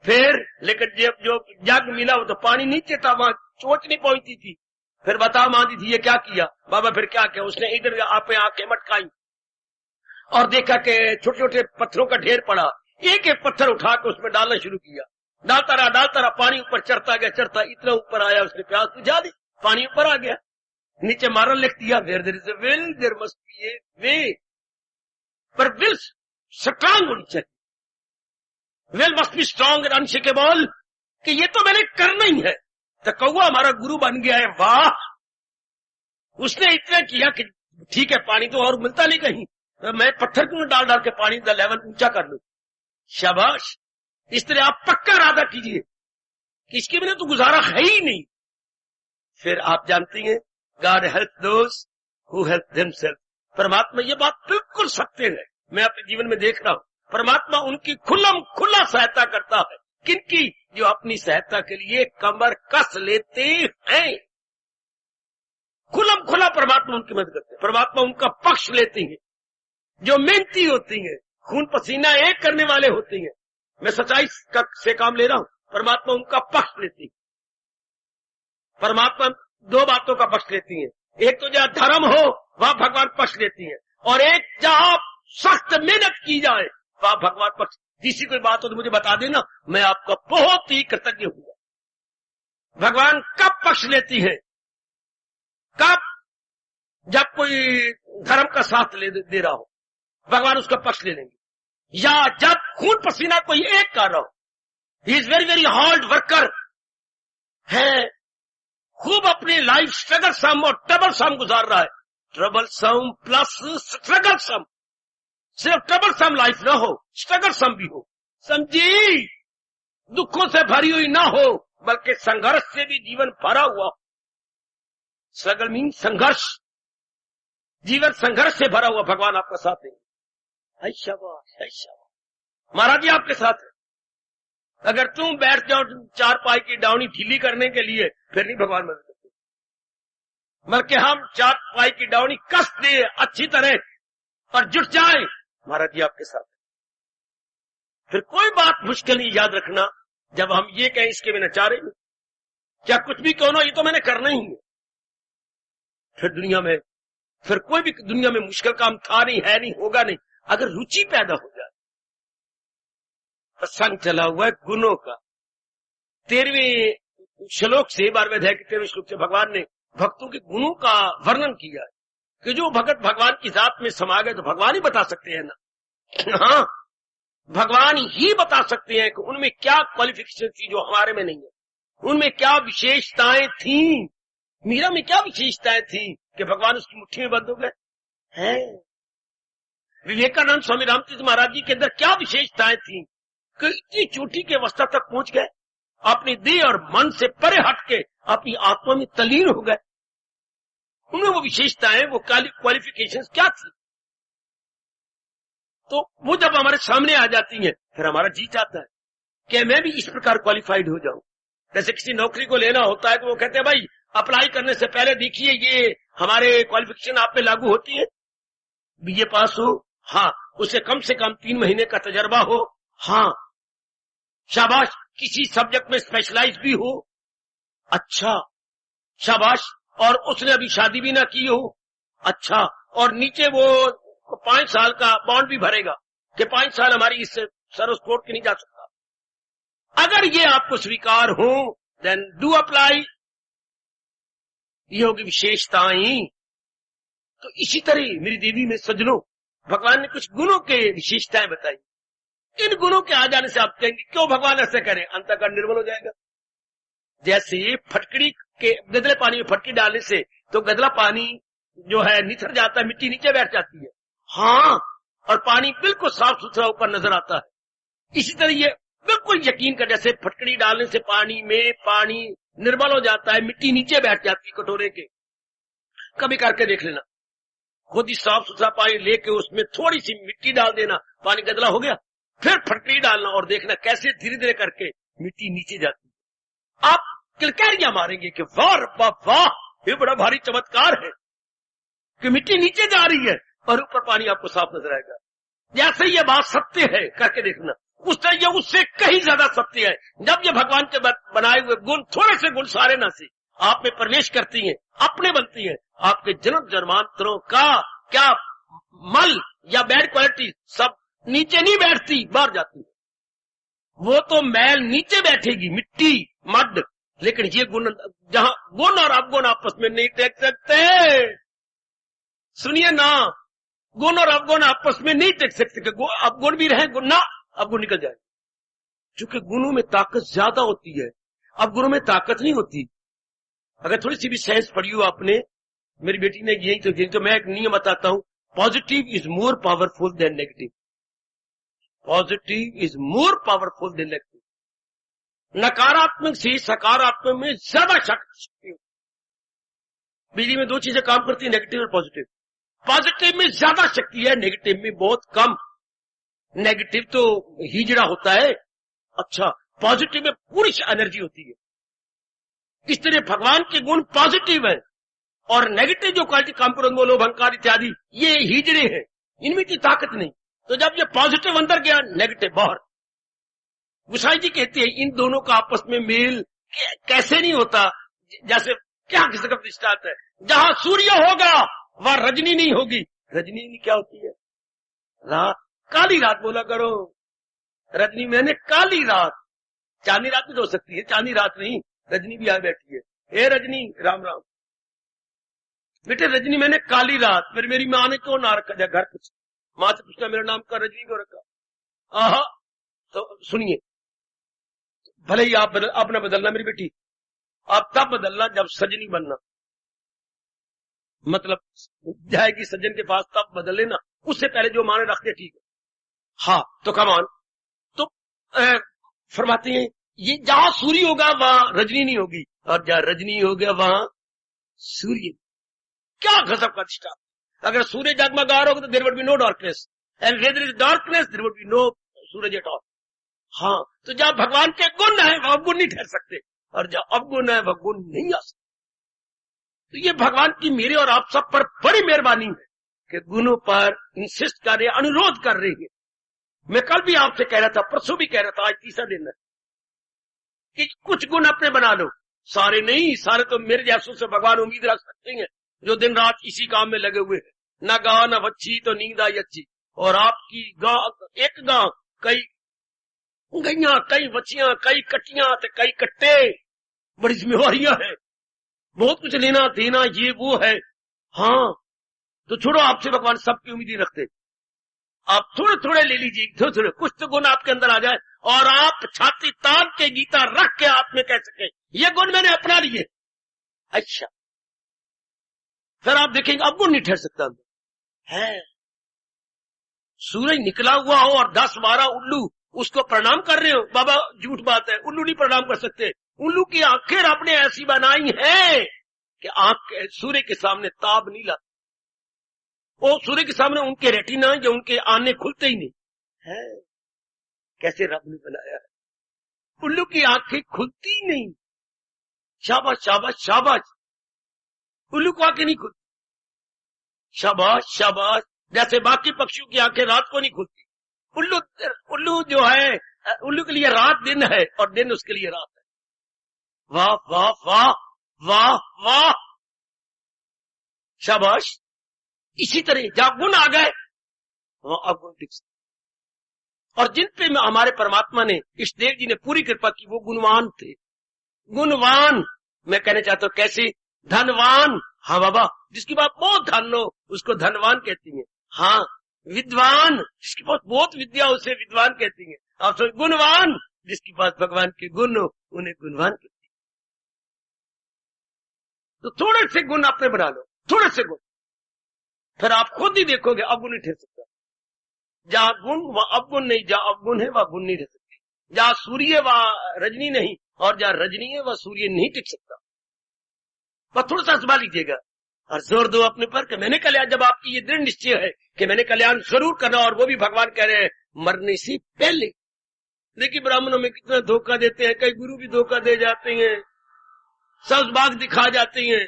S1: फिर लेकिन जो जग मिला वो तो पानी नीचे था, वहां चोट नहीं पहुंचती थी। फिर बताओ मांदी थी ये क्या किया बाबा, फिर क्या किया उसने, इधर आपे आंखें मटकाई और देखा कि छोटे छोटे पत्थरों का ढेर पड़ा, एक एक पत्थर उठा के उसमें डालना शुरू किया, डालता रहा, पानी ऊपर चढ़ता गया, इतना ऊपर आया उसने प्यास बुझा दी, पानी ऊपर आ गया। नीचे मारल लिख दिया, where there is a will there must be a way. पर विल स्ट्रांग होनी चाहिए, will must be strong and unshakeable, कि ये तो मैंने करना ही है। तो कौवा हमारा गुरु बन गया है, वाह। उसने इतना किया कि ठीक है पानी तो और मिलता नहीं कहीं, तो मैं पत्थर क्यों डाल के पानी का लेवल ऊंचा कर लूं। शाबाश। इस तरह आप पक्का इरादा कीजिए कि इसके बिना तो गुजारा है ही नहीं। फिर आप जानती हैं, God help those who help themselves. परमात्मा ये बात बिल्कुल सत्य है, मैं अपने जीवन में देख रहा हूं। परमात्मा उनकी खुला सहायता करता है, किनकी, जो अपनी सहायता के लिए कमर कस लेते हैं। खुला परमात्मा उनकी मदद करते हैं, परमात्मा उनका पक्ष लेती है, जो मेहनती होती हैं, खून पसीना एक करने वाले होते हैं। मैं सच्चाई से काम ले रहा हूं, परमात्मा उनका पक्ष लेती है। परमात्मा 2 बातों का पक्ष लेती है, एक तो जहां धर्म हो वहां भगवान पक्ष लेती है, और एक जहां सख्त मेहनत की जाए वहां भगवान पक्ष। किसी कोई बात हो तो मुझे बता देना, मैं आपका बहुत ही कृतज्ञ हूँ। भगवान कब पक्ष लेती है, कब, जब कोई धर्म का साथ दे रहा हो भगवान उसका पक्ष ले लेंगे, या जब खून पसीना कोई एक कर रहा हो, he is very very hard worker है, खूब अपनी लाइफ स्ट्रगल सम और ट्रबल सम गुजार रहा है। ट्रबल सम प्लस स्ट्रगल सम, सिर्फ ट्रबल सम लाइफ ना हो, स्ट्रगल सम भी हो। समझी, दुखों से भरी हुई ना हो, बल्कि संघर्ष से भी जीवन भरा हुआ। स्ट्रगल मीन संघर्ष, जीवन संघर्ष से भरा हुआ। भगवान आपका साथ देंगे। महाराज जी आपके साथ है। अगर तुम बैठ जाओ 4 पाई की डावनी ढीली करने के लिए, फिर नहीं भगवान मदद करते, बल्कि हम 4 पाई की डावनी कस दे अच्छी तरह और जुट जाए, महाराज जी आपके साथ है। फिर कोई बात मुश्किल नहीं, याद रखना, जब हम ये कहें इसके बिना चारे में, क्या कुछ भी क्यों ना, ये तो मैंने करना ही है। फिर कोई भी दुनिया में मुश्किल काम था नहीं, है नहीं, होगा नहीं, अगर रुचि पैदा हो जाए। प्रसंग चला हुआ है गुणों का, 13वें श्लोक से, 12वें अध्याय के 13वें श्लोक से भगवान ने भक्तों के गुणों का वर्णन किया है कि जो भगत भगवान की जात में समा गए तो भगवान ही बता सकते हैं ना। हाँ, भगवान ही बता सकते हैं कि उनमें क्या क्वालिफिकेशन थी जो हमारे में नहीं है, उनमें क्या विशेषताएं थी। मीरा में क्या विशेषताएं थी कि भगवान उसकी मुट्ठी में बंद हो गए हैं। विवेकानंद स्वामी रामतीर्थ महाराज जी के अंदर क्या विशेषताएं थी कि इतनी चोटी के अवस्था तक पहुंच गए, अपनी देह और मन से परे हट के अपनी आत्मा में तल्लीन हो गए। उनमें वो विशेषताएं, वो क्वालिफिकेशंस क्या थी, तो वो जब हमारे सामने आ जाती हैं, फिर हमारा जी चाहता है कि मैं भी इस प्रकार क्वालिफाइड हो जाऊं। जैसे किसी नौकरी को लेना होता है तो वो कहते हैं भाई अप्लाई करने से पहले देखिए ये हमारे क्वालिफिकेशन आप पे लागू होती है, बीए पास हो, हाँ, उसे कम से कम 3 महीने का तजर्बा हो, हाँ, शाबाश, किसी सब्जेक्ट में स्पेशलाइज भी हो, अच्छा, शाबाश, और उसने अभी शादी भी ना की हो, अच्छा, और नीचे वो 5 साल का बॉन्ड भी भरेगा कि 5 साल हमारी इससे सर्विस कोर्ट की नहीं जा सकता। अगर ये आपको स्वीकार हो देन डू अप्लाई। ये होगी विशेषताएं। तो इसी तरह मेरी देवी में सज्जनों भगवान ने कुछ गुणों के विशेषताएं बताई। इन गुणों के आ जाने से आप कहेंगे क्यों भगवान ऐसे करें, अंतःकरण निर्मल हो जाएगा। जैसे फटकड़ी के गदले पानी में फटकी डालने से तो गदला पानी जो है निथर जाता है, मिट्टी नीचे बैठ जाती है, हाँ, और पानी बिल्कुल साफ सुथरा ऊपर नजर आता है। इसी तरह ये बिल्कुल यकीन कर, जैसे फटकड़ी डालने से पानी में पानी निर्मल हो जाता है, मिट्टी नीचे बैठ जाती है कटोरे के। कभी करके देख लेना, खुद ही साफ सुथरा पानी लेके उसमें थोड़ी सी मिट्टी डाल देना, पानी गदला हो गया, फिर फटकड़ी डालना और देखना कैसे धीरे धीरे करके मिट्टी नीचे जाती है। आप किलकारियां मारेंगे कि वाह वाह वाह, ये बड़ा भारी चमत्कार है कि मिट्टी नीचे जा रही है और ऊपर पानी आपको साफ नजर आएगा। जैसे ये बात सत्य है, करके देखना, उससे कहीं ज्यादा सत्य है। जब ये भगवान के बनाए हुए गुण, थोड़े से गुण सारे ना से आप में प्रवेश करती हैं, अपने बनती हैं, आपके जन्म जन्मांतरों का क्या मल या बैड क्वालिटी सब नीचे नहीं बैठती, बाहर जाती है। वो तो मैल नीचे बैठेगी, मिट्टी मड, लेकिन ये गुण, जहां गुण और अवगुण आपस में नहीं टेक सकते, सुनिए ना, गुण और अवगुण आपस में नहीं टेक सकते। अवगुण भी रहे, गुण ना, अवगुण निकल जाए। क्योंकि गुणों में ताकत ज्यादा होती है, अवगुणों में ताकत नहीं होती। अगर थोड़ी सी भी साइंस पढ़ी हो आपने, मेरी बेटी ने यही तो मैं एक नियम बताता हूं, positive is more powerful than negative. Positive is more powerful than negative. नकारात्मक से सकारात्मक में ज्यादा शक्ति होती। बिजली में 2 चीजें काम करती है, नेगेटिव और पॉजिटिव। पॉजिटिव में ज्यादा शक्ति है, नेगेटिव में बहुत कम। नेगेटिव तो हिजड़ा होता है, अच्छा, पॉजिटिव में पूरी एनर्जी होती है। इस तरह भगवान के गुण पॉजिटिव है और नेगेटिव जो क्वालिटी काम करो, लोभ अहंकार इत्यादि, ये हिजड़े हैं, इनमें की ताकत नहीं। तो जब ये पॉजिटिव अंदर गया, नेगेटिव बाहर। गुसाई जी कहते हैं इन दोनों का आपस में मेल कैसे नहीं होता। जैसे क्या किसी का दृष्टांत है, जहां सूर्य होगा वहां रजनी नहीं होगी। रजनी क्या होती है? रात, काली रात बोला करो। रजनी मैंने काली रात, चांदनी रात भी हो सकती है, चांदनी रात नहीं, रजनी भी आ बैठी है। ए रजनी, राम राम बेटे, रजनी मैंने काली रात। फिर मेरी माँ ने क्यों ना रखा, घर कुछ माँ से पूछना मेरा नाम का रजनी क्यों रखा। आहा, तो सुनिए, भले ही आप अपना बदलना मेरी बेटी, आप तब बदलना जब सजनी बनना, मतलब जाएगी सज्जन के पास तब बदल लेना, उससे पहले जो माने रखते ठीक है। हाँ, तो कमान तो फरमाते हैं ये जहां सूर्य होगा वहां रजनी नहीं होगी, और जहां रजनी होगा वहां सूर्य। क्या गजब का दृष्टांत। अगर सूर्य जगमगा रहा होगा तो there would be no darkness, and where there is darkness there would be no सूरज एट ऑल। हाँ, तो जहां भगवान के गुण है वह गुण नहीं ठहर सकते, और जहां अवगुण है वह गुण नहीं आ सकते। तो ये भगवान की मेरे और आप सब पर बड़ी मेहरबानी है कि गुणों पर इंसिस्ट कर रहे, अनुरोध कर रहे हैं। मैं कल भी आपसे कह रहा था, परसों भी कह रहा था, आज तीसरा दिन है कि कुछ गुण अपने बना लो। सारे नहीं, सारे तो मेरे जैसों से भगवान उम्मीद रख सकते हैं जो दिन रात इसी काम में लगे हुए हैं। न गांव न बच्ची तो नींद आई अच्छी। और आपकी गांव, एक गांव, कई गैया, कई बच्चियां, कई कट्टियां, कई कट्टे, बड़ी जिम्मेवारियां हैं, बहुत कुछ लेना देना, ये वो है। हाँ, तो छोड़ो, आपसे भगवान सबकी उम्मीद ही रखते। आप थोड़े थोड़े ले लीजिए, थोड़े थोड़े, कुछ तो गुण आपके अंदर आ जाए और आप छाती तान के गीता रख के आप में कह सके ये गुण मैंने अपना लिए। अच्छा, फिर आप देखेंगे अब गुण नहीं ठहर सकता अंदर है। सूरज निकला हुआ हो और 10-12 उल्लू उसको प्रणाम कर रहे हो, बाबा झूठ बात है, उल्लू नहीं प्रणाम कर सकते। उल्लू की आंखें आपने ऐसी बनाई है कि आंख सूर्य के सामने ताब नहीं लाती। वो सूर्य के सामने उनके रेटिना जो उनके आने खुलते ही नहीं है। कैसे रब ने बनाया है। उल्लू की आंखें खुलती नहीं। शाबाश शाबाश शाबाश, उल्लू को आंखें नहीं खुलती। शाबाश शाबाश, जैसे बाकी पक्षियों की आंखें रात को नहीं खुलती, उल्लू जो है, उल्लू के लिए रात दिन है और दिन उसके लिए रात है। वाह वाह वाह वाह वाह, शाबाश। इसी तरह जहां गुण आ गए वहां अवगुण टिक सकते। और जिन पे हमारे परमात्मा ने, इष्टदेव जी ने पूरी कृपा की, वो गुणवान थे। गुणवान मैं कहना चाहता हूं कैसे? धनवान, हाँ बाबा, जिसकी बात बहुत धन हो उसको धनवान कहती है। हाँ, विद्वान, जिसके पास बहुत विद्या उसे विद्वान कहती है। आप सोच, गुणवान, जिसके पास भगवान के गुण हो उन्हें गुणवान कहती है। तो थोड़े से गुण आपने बना लो, थोड़े से गुण, फिर आप खुद ही देखोगे अवगुण नहीं ठहर सकता। जहां गुण वहां अवगुण नहीं, जहां अवगुण है वहां गुण नहीं रह सकते। जहां सूर्य वहां रजनी नहीं, और जहां रजनी है वहां सूर्य नहीं टिक सकता। बस थोड़ा सा संभाल लीजिएगा और जोर दो अपने पर कि मैंने कल्याण, जब आपकी ये दृढ़ निश्चय है कि मैंने कल्याण जरूर करना, और वो भी भगवान कह रहे हैं मरने से पहले। देखिए ब्राह्मणों में कितना धोखा देते हैं, कई गुरु भी धोखा दे जाते हैं, सब्ज दिखा जाते हैं।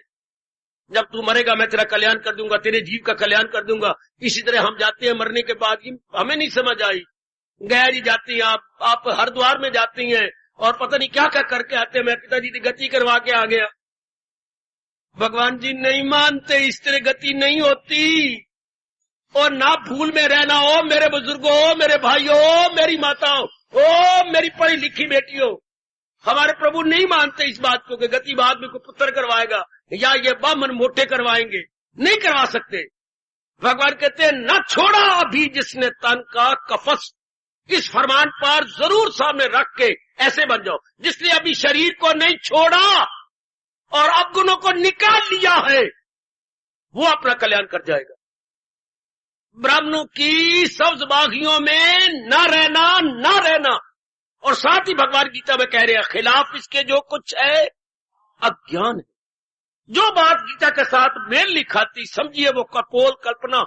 S1: जब तू मरेगा मैं तेरा कल्याण कर दूंगा, तेरे जीव का कल्याण कर दूंगा। इसी तरह हम जाते हैं मरने के बाद, हमें नहीं समझ आई, गया जी जाती हैं आप हरिद्वार में जाती हैं और पता नहीं क्या क्या करके आते हैं। मैं पिताजी की गति करवा के आ गया। भगवान जी नहीं मानते, इस तरह गति नहीं होती। और ना भूल में रहना, हो मेरे बुजुर्गों, मेरे भाइयों, मेरी माताओं, ओ मेरी पढ़ी लिखी बेटियों, हमारे प्रभु नहीं मानते इस बात को कि गति बाद में कोई पुत्र करवाएगा या ये बामन मोटे करवाएंगे, नहीं करवा सकते। भगवान कहते हैं न छोड़ा अभी जिसने तन का कफस, इस फरमान पर जरूर सामने रख के ऐसे बन जाओ, जिसने अभी शरीर को नहीं छोड़ा और अवगुणों को निकाल लिया है, वो अपना कल्याण कर जाएगा। ब्राह्मणों की सब्ज बागियों में न रहना, और साथ ही भगवान गीता में कह रहे हैं खिलाफ इसके जो कुछ है अज्ञान है। जो बात गीता के साथ मेल नहीं खाती, समझिए वो कपोल कल्पना,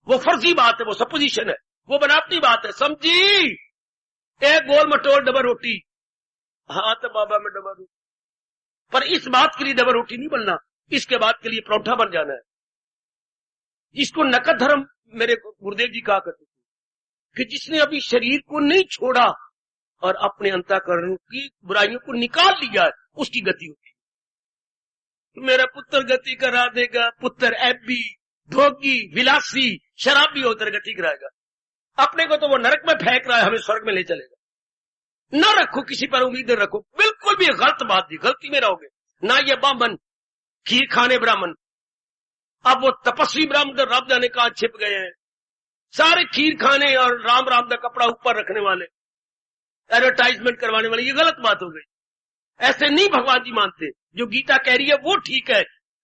S1: वो फर्जी बात है, वो सपोजिशन है, वो बनावटी बात है। समझी एक गोल मटोल डबल रोटी, हाँ तो बाबा में डबल रोटी, पर इस बात के लिए डबल रोटी नहीं बनना, इसके बाद के लिए परोठा बन जाना है। इसको नकद धर्म मेरे गुरुदेव जी कहा करते थे कि जिसने अभी शरीर को नहीं छोड़ा और अपने अंतःकरण की बुराइयों को निकाल लिया है, उसकी गति होती है। मेरा पुत्र गति करा देगा, पुत्र ऐबी, भोगी, विलासी, शराबी होकर गति कराएगा। अपने को तो वो नरक में फेंक रहा है, हमें स्वर्ग में ले चलेगा। न रखो किसी पर उम्मीद रखो, बिल्कुल भी गलत बात थी, गलती में रहोगे ना। ये ब्राह्मण खीर खाने ब्राह्मण, अब वो तपस्वी ब्राह्मण तो रब जाने कहां छिप गए हैं, सारे खीर खाने और राम राम का कपड़ा ऊपर रखने वाले, एडवर्टाइजमेंट करवाने वाले, ये गलत बात हो गई। ऐसे नहीं भगवान जी मानते। जो गीता कह रही है वो ठीक है,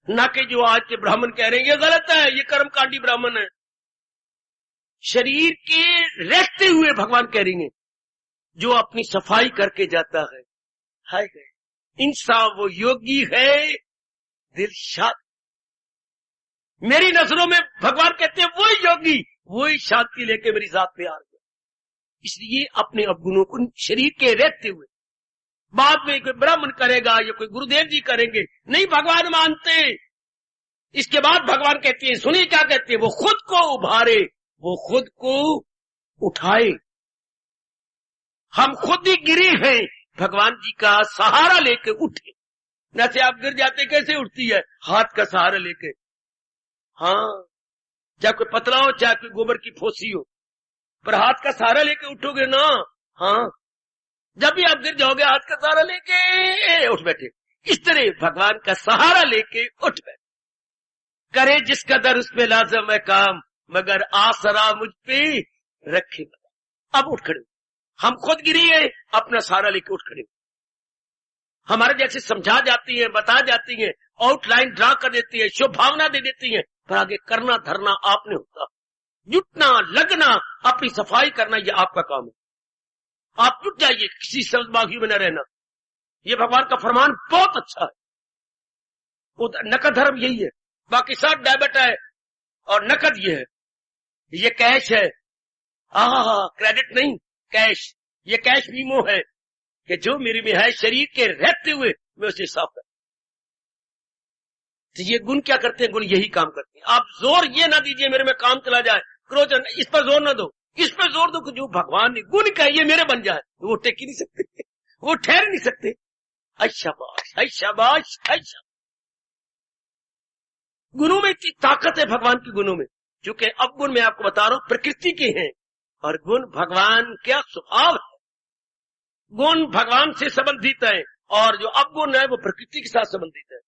S1: ना कि जो आज के ब्राह्मण कह रहे हैं ये गलत है, ये कर्मकांडी ब्राह्मण है। शरीर के रहते हुए भगवान कह रही है जो अपनी सफाई करके जाता है, हाय इंसान वो योगी है, दिल शांत। मेरी नजरों में भगवान कहते हैं वही योगी, वही शांति लेके मेरी जात पे आ गया। इसलिए अपने अवगुणों को शरीर के रहते हुए, बाद में कोई ब्राह्मण करेगा या कोई गुरुदेव जी करेंगे, नहीं भगवान मानते। इसके बाद भगवान कहती है, सुनिए क्या कहती है, वो खुद को उभारे, वो खुद को उठाए। हम खुद ही गिरे हैं, भगवान जी का सहारा लेके उठे। जैसे आप गिर जाते कैसे उठती है, हाथ का सहारा लेके। हाँ, चाहे कोई पतला हो चाहे कोई गोबर की फोसी हो, पर हाथ का सहारा लेके उठोगे ना। हाँ, जब भी आप गिर जाओगे हाथ का सहारा लेके उठ बैठे। इस तरह भगवान का सहारा लेके उठ बैठे। करे जिस कदर उस पे लाजम है काम, मगर आसरा मुझ पे रखे। अब उठ खड़े, हम खुद गिरी है, अपना सहारा लेके उठ खड़े। हमारे जैसे समझा जाती है, बता जाती है, आउटलाइन ड्रा कर देती है, शुभ भावना दे देती है, पर आगे करना धरना आपने होता। जुटना, लगना, अपनी सफाई करना, यह आपका काम है। आप जुट जाइए, किसी सब्जबागी में न रहना। ये भगवान का फरमान बहुत अच्छा है। नकद धर्म यही है, बाकी सब डेबिट है और नकद ये है, ये कैश है। क्रेडिट नहीं, कैश। ये कैश मीमो है, कि जो मेरे में है शरीर के रहते हुए मैं उसे साफ कर। तो ये गुण क्या करते हैं? गुण यही काम करते हैं। आप जोर ये ना दीजिए मेरे में काम चला जाए, क्रोध, इस पर जोर ना दो, इस पर जोर दो कि जो भगवान ने गुण कहा ये मेरे बन जाए, वो टेक ही नहीं सकते, वो ठहर नहीं सकते। शाबाश, शाबाश, शाबाश। गुणों में इतनी ताकत है भगवान के गुणों में, क्योंकि अब गुण मैं आपको बता रहा हूं प्रकृति के हैं और गुण भगवान का स्वभाव है। गुण भगवान से संबंधित है और जो अवगुण है वो प्रकृति के साथ संबंधित है।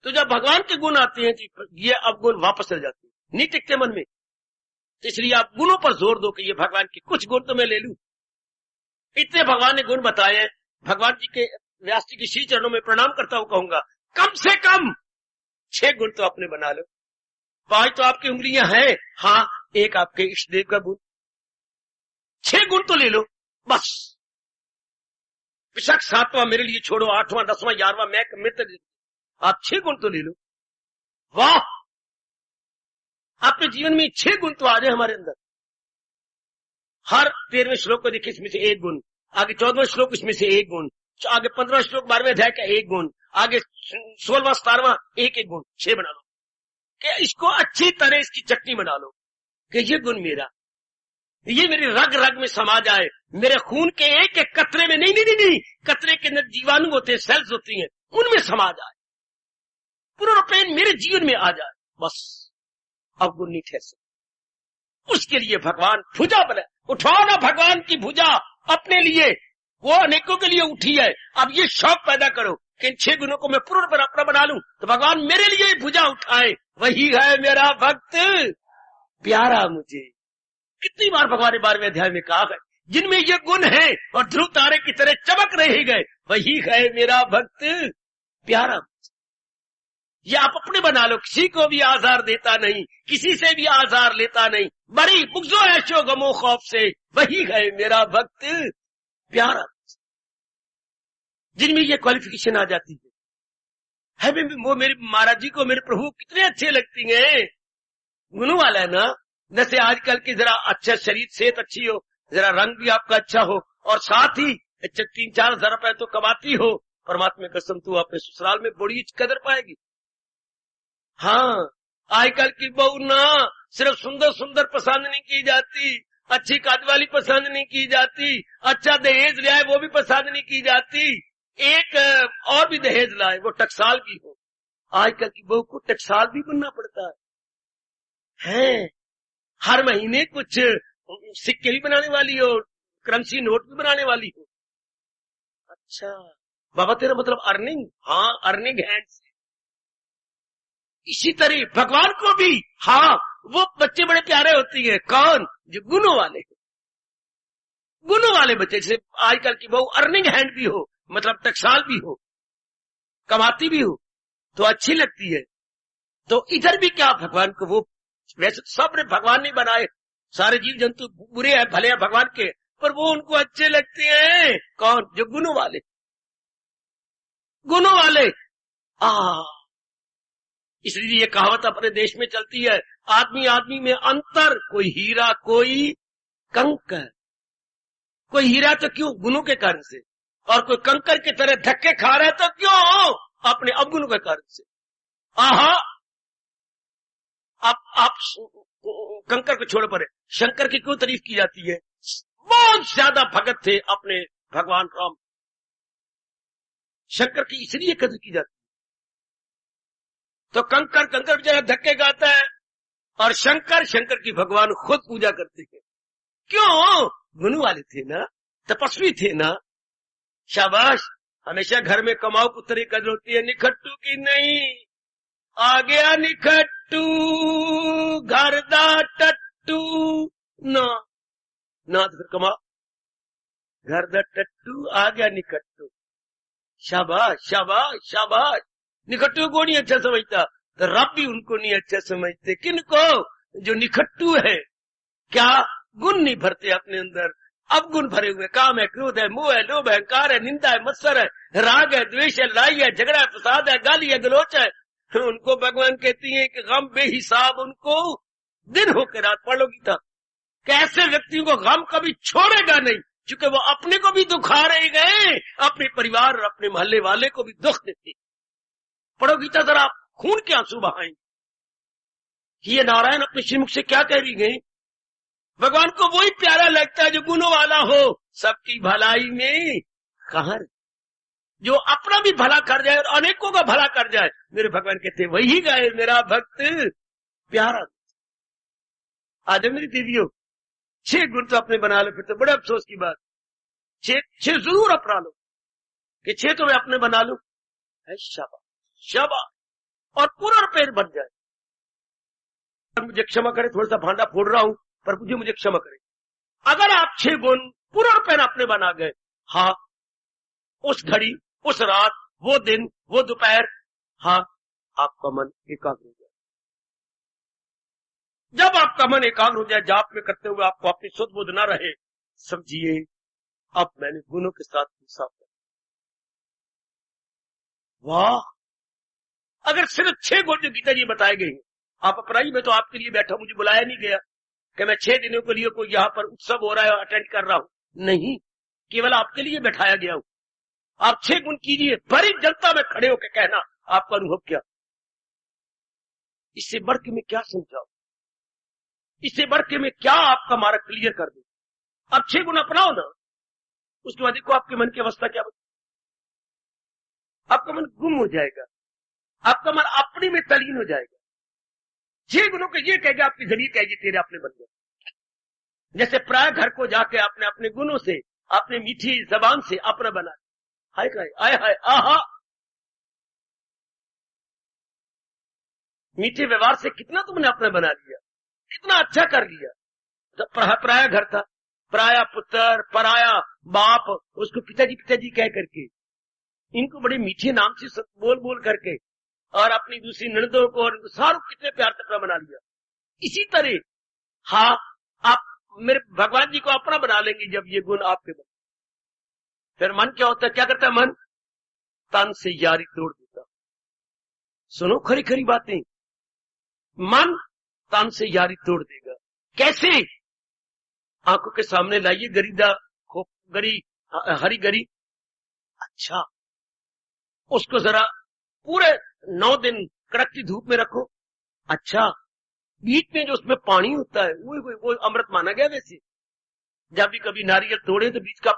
S1: तो जब भगवान के गुण आते हैं ये अवगुण वापस रह जाते हैं, नहीं टिकते मन में। तो इसलिए आप गुणों पर जोर दो कि ये भगवान के कुछ गुण तो मैं ले लूं। इतने भगवान ने गुण बताए हैं। भगवान जी के व्यास जी के श्री चरणों में प्रणाम करता हूं कहूंगा कम से कम 6 गुण तो अपने बना लो। 5 तो आपकी उंगलियां हैं, हाँ, एक आपके इष्ट देव का गुण, 6 गुण तो ले लो बस। बेशक 7वां मेरे लिए छोड़ो, 8वां 10वां 11वां मैं मित्र, आप 6 गुण तो ले लो। वाह, आपके जीवन में 6 गुण तो आ जाए हमारे अंदर। हर 13वें श्लोक को देखिए, इसमें से 1 गुण, आगे 14वां श्लोक इसमें से 1 गुण, आगे 15वां श्लोक 12वें अध्याय का 1 गुण, आगे 16वां 17वां 1-1 गुण, 6 बना लो कि इसको अच्छी तरह इसकी चटनी बना लो कि ये गुण मेरा, ये मेरी रग रग में समा जाए, मेरे खून के एक एक कतरे में, नहीं, कतरे के अंदर जीवाणु होते हैं, सेल्स होती हैं, उनमें समा जाए, पूरा पेन मेरे जीवन में आ जाए, बस। अब गुण नहीं ठहर सकते। उसके लिए भगवान भुजा बने, उठाओ ना भगवान की भुजा अपने लिए, वो अनेकों के लिए उठी है। अब ये शौक पैदा करो कि इन 6 गुणों को मैं पूर्ण पर अपना बना लूं, तो भगवान मेरे लिए भुजा उठाए, वही है मेरा भक्त प्यारा मुझे। कितनी बार भगवान ने 12वें अध्याय में कहा है, जिनमें ये गुण है और ध्रुव तारे की तरह चमक रहे गए, वही है मेरा भक्त प्यारा। ये आप अपने बना लो, किसी को भी आजार देता नहीं, किसी से भी आजार लेता नहीं, बड़ी बुग़्ज़ो ऐशो गमो खौफ से, वही है मेरा भक्त प्यारा। जिनमें ये क्वालिफिकेशन आ जाती है वो मेरे महाराज जी को, मेरे प्रभु कितने अच्छे लगती हैं, गुणों वाला है ना। जैसे आजकल की जरा अच्छा शरीर सेहत अच्छी हो, जरा रंग भी आपका अच्छा हो, और साथ ही 3-4 हजार रुपए तो कमाती हो, परमात्मा कसम तू अपने ससुराल में बड़ी कदर पाएगी। हाँ, आजकल की बहू ना सिर्फ सुंदर सुंदर पसंद नहीं की जाती, अच्छी काद वाली पसंद नहीं की जाती, अच्छा दहेज लाए वो भी पसंद नहीं की जाती, एक और भी दहेज लाए वो टकसाल की हो। आजकल की बहू को टकसाल भी बनना पड़ता है, हर महीने कुछ सिक्के भी बनाने वाली हो, करेंसी नोट भी बनाने वाली हो। अच्छा बाबा तेरा मतलब अर्निंग? हाँ, अर्निंग हैंड से। इसी तरह भगवान को भी, हाँ, वो बच्चे बड़े प्यारे होती है, कौन? जो गुणों वाले, गुणों वाले बच्चे। जैसे आजकल की बहू अर्निंग हैंड भी हो, मतलब टकसाल भी हो, कमाती भी हो, तो अच्छी लगती है। तो इधर भी क्या भगवान को, वो वैसे सब ने भगवान नहीं बनाए, सारे जीव जंतु बुरे हैं भले हैं भगवान के, पर वो उनको अच्छे लगते हैं, कौन? जो गुणों वाले, गुणों वाले। इसलिए ये कहावत अपने देश में चलती है, आदमी आदमी में अंतर, कोई हीरा कोई कंकर। कोई हीरा तो क्यों? गुणों के कारण से, और कोई कंकर की तरह धक्के खा रहा है तो क्यों? अपने अवगुणों के कारण से। आप कंकर को छोड़ पड़े, शंकर की क्यों तारीफ की जाती है? बहुत ज्यादा भगत थे अपने भगवान राम, शंकर की इसलिए कदर की जाती है। तो कंकर बेचारा धक्के गाता है, और शंकर की भगवान खुद पूजा करते हैं। क्यों? गुण वाले थे ना, तपस्वी थे ना। शाबाश। हमेशा घर में कमाओ पुत्री कदर होती है, निखट्टू की नहीं। आ गया निखट्टू घर दा टट्टू, ना तो फिर कमाओ, घर दा टट्टू आ गया निखट्टू। शाबाश शाबाश शाबाश। निखट्टू को नहीं अच्छा समझता, तो रब भी उनको नहीं अच्छा समझते। किनको? जो निखट्टू है। क्या? गुण नहीं भरते अपने अंदर, अब गुण भरे हुए, काम है, क्रोध है, मोह है, लोभ है, अहंकार है, निंदा है, मत्सर है, राग है, द्वेष है, लाई है, झगड़ा है, फसाद है, गाली है, गलोच है। उनको भगवान कहती है कि गम बेहिसाब उनको दिन होकर रात। पढ़ लो गीता, कैसे व्यक्तियों को गम कभी छोड़ेगा नहीं, क्योंकि वो अपने को भी दुखा रहे गए, अपने परिवार और अपने मोहल्ले वाले को भी दुख देते। पढ़ो गीता जरा, आप खून के आंसू बहाएंगे। ये नारायण अपने श्रीमुख से क्या कह रही गई? भगवान को वही प्यारा लगता है जो गुणों वाला हो, सबकी भलाई में कहर, जो अपना भी भला कर जाए और अनेकों का भला कर जाए। मेरे भगवान कहते वही गए मेरा भक्त प्यारा। आज मेरी दीदियों, 6 गुण तो अपने बना लो, फिर तो बड़े अफसोस की बात। 6 जरूर अपना लो कि 6 तो मैं अपने बना लू। शाबाश शाबाश, और पूरा पेड़ बन जाए। मुझे क्षमा करे, थोड़ा सा भांडा फोड़ रहा हूं, पर मुझे क्षमा करे। अगर आप 6 गुण पूरा पेड़ अपने बना गए, हाँ, उस घड़ी, उस रात, वो दिन, वो दोपहर, हाँ, आपका मन एकाग्र हो जाए। जब आपका मन एकाग्र हो जाए, जाप में करते हुए आपको अपनी सुध बुध न रहे, समझिए अब मैंने गुणों के साथ इंसाफ किया। वाह, अगर सिर्फ 6 गुण जो गीता जी बताए गए हैं, आप अपराई में तो आपके लिए बैठा, मुझे बुलाया नहीं गया कि मैं 6 दिनों के लिए कोई यहाँ पर उत्सव हो रहा है अटेंड कर रहा हूं, नहीं, केवल आपके लिए बैठाया गया हूं। आप 6 गुण कीजिए, बड़ी जनता में खड़े होकर कहना आपका अनुभव क्या। इससे बढ़ के मैं क्या समझाऊं, इससे बढ़ के मैं क्या आपका मार्ग क्लियर कर दूं। अब 6 गुण अपनाओ ना, उसके बाद देखो आपके मन की अवस्था क्या बनी। आपका मन गुम हो जाएगा, आपका मन अपनी में तलीन हो जाएगा। 6 गुणों को ये कहेगा, आपकी जमीर कहेगी तेरे अपने बन गए। जैसे प्राय घर को जाके आपने अपने गुणों से, अपने मीठी जबान से अपना बना, हाय हाय हाय आहा, मीठे व्यवहार से कितना तुमने अपना बना लिया, कितना अच्छा कर लिया। तो पराया घर था, पराया पुत्र, पराया बाप, उसको पिताजी पिताजी कह करके, इनको बड़े मीठे नाम से बोल बोल करके, और अपनी दूसरी ननदों को और सारों कितने प्यार से अपना बना लिया। इसी तरह हाँ, आप मेरे भगवान जी को अपना बना लेंगे जब ये गुण आपके बने। फिर मन क्या होता है, क्या करता है मन? तन से यारी तोड़ देता। सुनो खरी खरी बातें, मन तन से यारी तोड़ देगा। कैसे? आंखों के सामने लाइए गरीदा गरी, हरी गरी, अच्छा उसको जरा पूरे 9 दिन कड़कती धूप में रखो, अच्छा बीच में जो उसमें पानी होता है वो अमृत माना गया। वैसे जब भी कभी नारियल तोड़े तो बीच का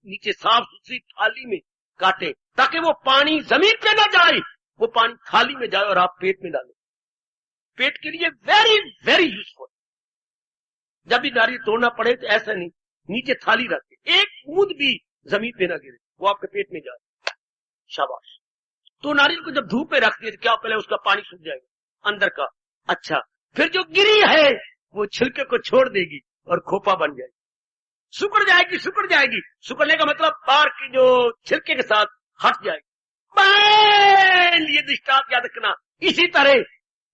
S1: नीचे साफ सुथरी थाली में काटे, ताकि वो पानी जमीन पे ना जाए, वो पानी थाली में जाए और आप पेट में डालें। पेट के लिए वेरी वेरी यूजफुल। जब भी नारियल तोड़ना पड़े तो ऐसा नहीं, नीचे थाली रखे, एक बूंद भी जमीन पे ना गिरे, वो आपके पेट में जाए। शाबाश। तो नारियल को जब धूप में रख दिए तो क्या पहले उसका पानी सूख जाएगा अंदर का, अच्छा फिर जो गिरी है वो छिलके को छोड़ देगी और खोपा बन जाएगी, सुकड़ जाएगी। सुकड़ जाएगी, सुकड़ने का मतलब बाहर की जो छिलके के साथ हट जाएगी। ये दृष्टांत याद रखना। इसी तरह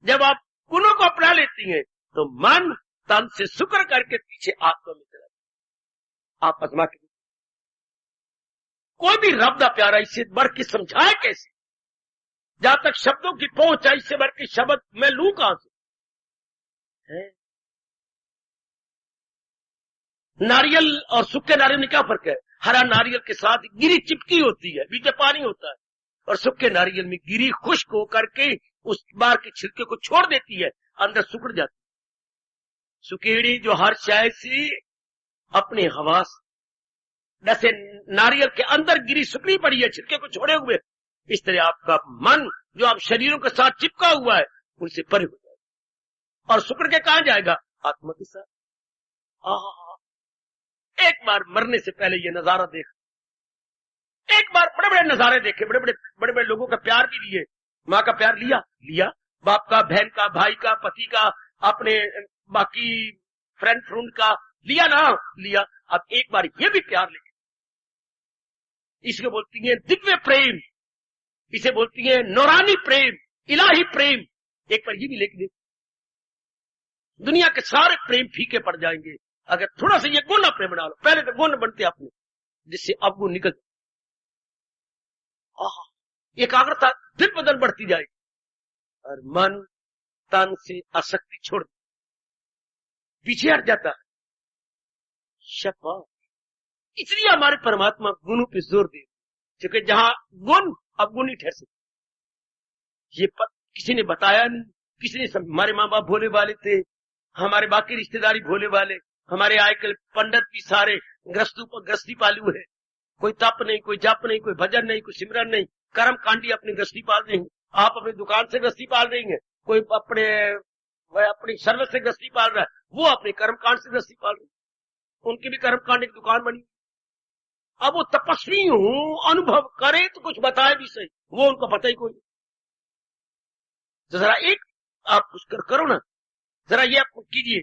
S1: जब आप गुणों को अपना लेती हैं तो मन तन से सुकड़ करके पीछे आत्मा में चला। आप आत्मा के कोई भी रब दा प्यारा इससे बढ़ के समझाए कैसे? जहां तक शब्दों की पहुंच है, इससे बढ़ के शब्द मैं लू कहां से? नारियल और सूखे नारियल में क्या फर्क है? हरा नारियल के साथ गिरी चिपकी होती है, बीच में पानी होता है, और सूखे नारियल में गिरी खुश्क होकर के उस बार के छिलके को छोड़ देती है, अंदर सुकड़ जाती है। सुकेड़ी जो हर शाय से अपने हवास, जैसे नारियल के अंदर गिरी सुकड़ी पड़ी है छिलके को छोड़े हुए, इस तरह आपका मन जो आप शरीरों के साथ चिपका हुआ है उनसे परे हो जाएगा और सुकड़ के कहां जाएगा? आत्मा के साथ। एक बार मरने से पहले ये नजारा देख, एक बार बड़े बड़े नजारे देखे, बड़े बड़े लोगों का प्यार भी लिए। माँ का प्यार लिया, बाप का, बहन का, भाई का, पति का, अपने बाकी फ्रेंड का लिया ना लिया। अब एक बार ये भी प्यार लेंगे, इसको बोलती है दिव्य प्रेम, इसे बोलती है नौरानी प्रेम, इलाही प्रेम। एक बार ये भी लेके देख, दुनिया के सारे प्रेम फीके पड़ जाएंगे अगर थोड़ा सा ये गुण अपने बना लो। पहले तो गुण बनते अपने, जिससे अब गुण निकल, एकाग्रता दिन ब दिन बढ़ती जाएगी और मन तन से आसक्ति छोड़ पीछे हट जाता है। शपथ इसलिए हमारे परमात्मा गुणों पे जोर दे, क्योंकि जहां गुण अब गुण ही ठहर सकते। ये किसी ने बताया नहीं, किसी ने हमारे माँ बाप भोले वाले थे, हमारे बाकी रिश्तेदारी भोले वाले, हमारे आजकल पंडित भी सारे गृहस्थी पालू है। कोई तप नहीं, कोई जप नहीं, कोई भजन नहीं, कोई सिमरन नहीं, कर्म कांडी अपनी गृहस्थी पाल रहे हैं। आप अपनी दुकान से गृहस्थी पाल रही हैं, कोई अपनी सर्विस से गृहस्थी पाल रहा है, वो अपने कर्म कांड से गृहस्थी पाल रहे हैं। उनकी भी कर्म कांड की दुकान बनी। अब वो तपस्वी हूं, अनुभव करे तो कुछ बताए भी सही, वो उनको पता ही कोई। तो जरा एक आप कुछ करो ना, जरा ये आप कीजिए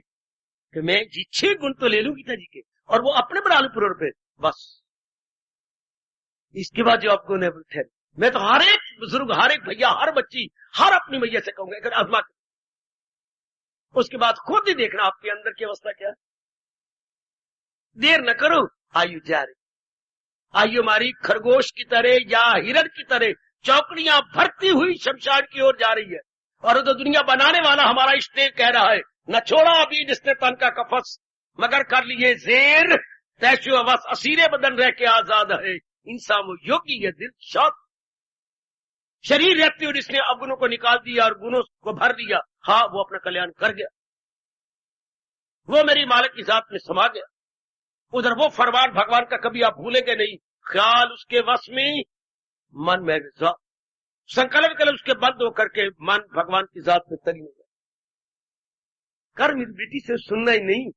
S1: कि मैं जी 6 गुण तो ले लूं गीता जी के, और वो अपने बना लू पूरे पे, बस। इसके बाद जो आप गुण है ठहरे। मैं तो हर एक बुजुर्ग, हर एक भैया, हर बच्ची, हर अपनी मैया से कहूंगा अगर आजमा, उसके बाद खुद ही देखना आपके अंदर की अवस्था क्या है। देर न करो, आयु जा रही, आयु हमारी खरगोश की तरह या हिरण की तरह चौकड़ियां भरती हुई शमशान की ओर जा रही है। और तो दुनिया बनाने वाला हमारा इष्ट कह रहा है, न छोड़ा अभी जिसने तन का कफस, मगर कर लिए जेर, तैशो अवस असीरे बदन रह के आजाद है। इंसान वो योगी है, दिल शाद। शरीर रहते हुए जिसने अवगुणों को निकाल दिया और गुणों को भर दिया, हाँ वो अपना कल्याण कर गया, वो मेरी मालिक की जात में समा गया। उधर वो फरमान भगवान का कभी आप भूलेंगे नहीं, ख्याल उसके वश में, मन में जात, संकल्प कल उसके बंद होकर के मन भगवान की जात में तरी हो गया। कर मेरी बेटी से सुनना ही नहीं,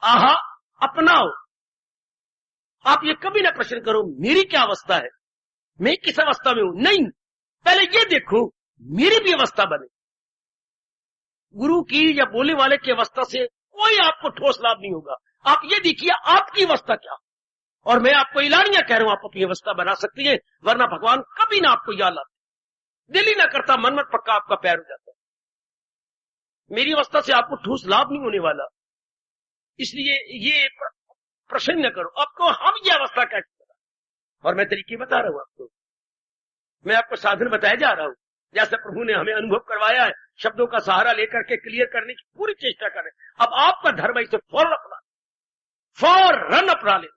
S1: आहा अपनाओ। आप ये कभी ना प्रश्न करो मेरी क्या अवस्था है, मैं किस अवस्था में हूं, नहीं, पहले ये देखो मेरी भी अवस्था बने। गुरु की या बोलने वाले की अवस्था से कोई आपको ठोस लाभ नहीं होगा। आप ये देखिए आपकी अवस्था क्या, और मैं आपको इलानियां कह रहा हूं, आप अपनी अवस्था बना सकती है, वरना भगवान कभी ना आपको याद लाते। दिल ही ना करता, मन में पक्का आपका पैर हो जाता है। मेरी अवस्था से आपको ठोस लाभ नहीं होने वाला, इसलिए ये प्रश्न न करो। आपको हम ये अवस्था कैसे बता, और मैं तरीके बता रहा हूं आपको, मैं आपको साधन बताया जा रहा हूं, जैसे प्रभु ने हमें अनुभव करवाया है, शब्दों का सहारा लेकर के क्लियर करने की पूरी चेष्टा करें। अब आपका धर्म इसे फौरन अपना ले।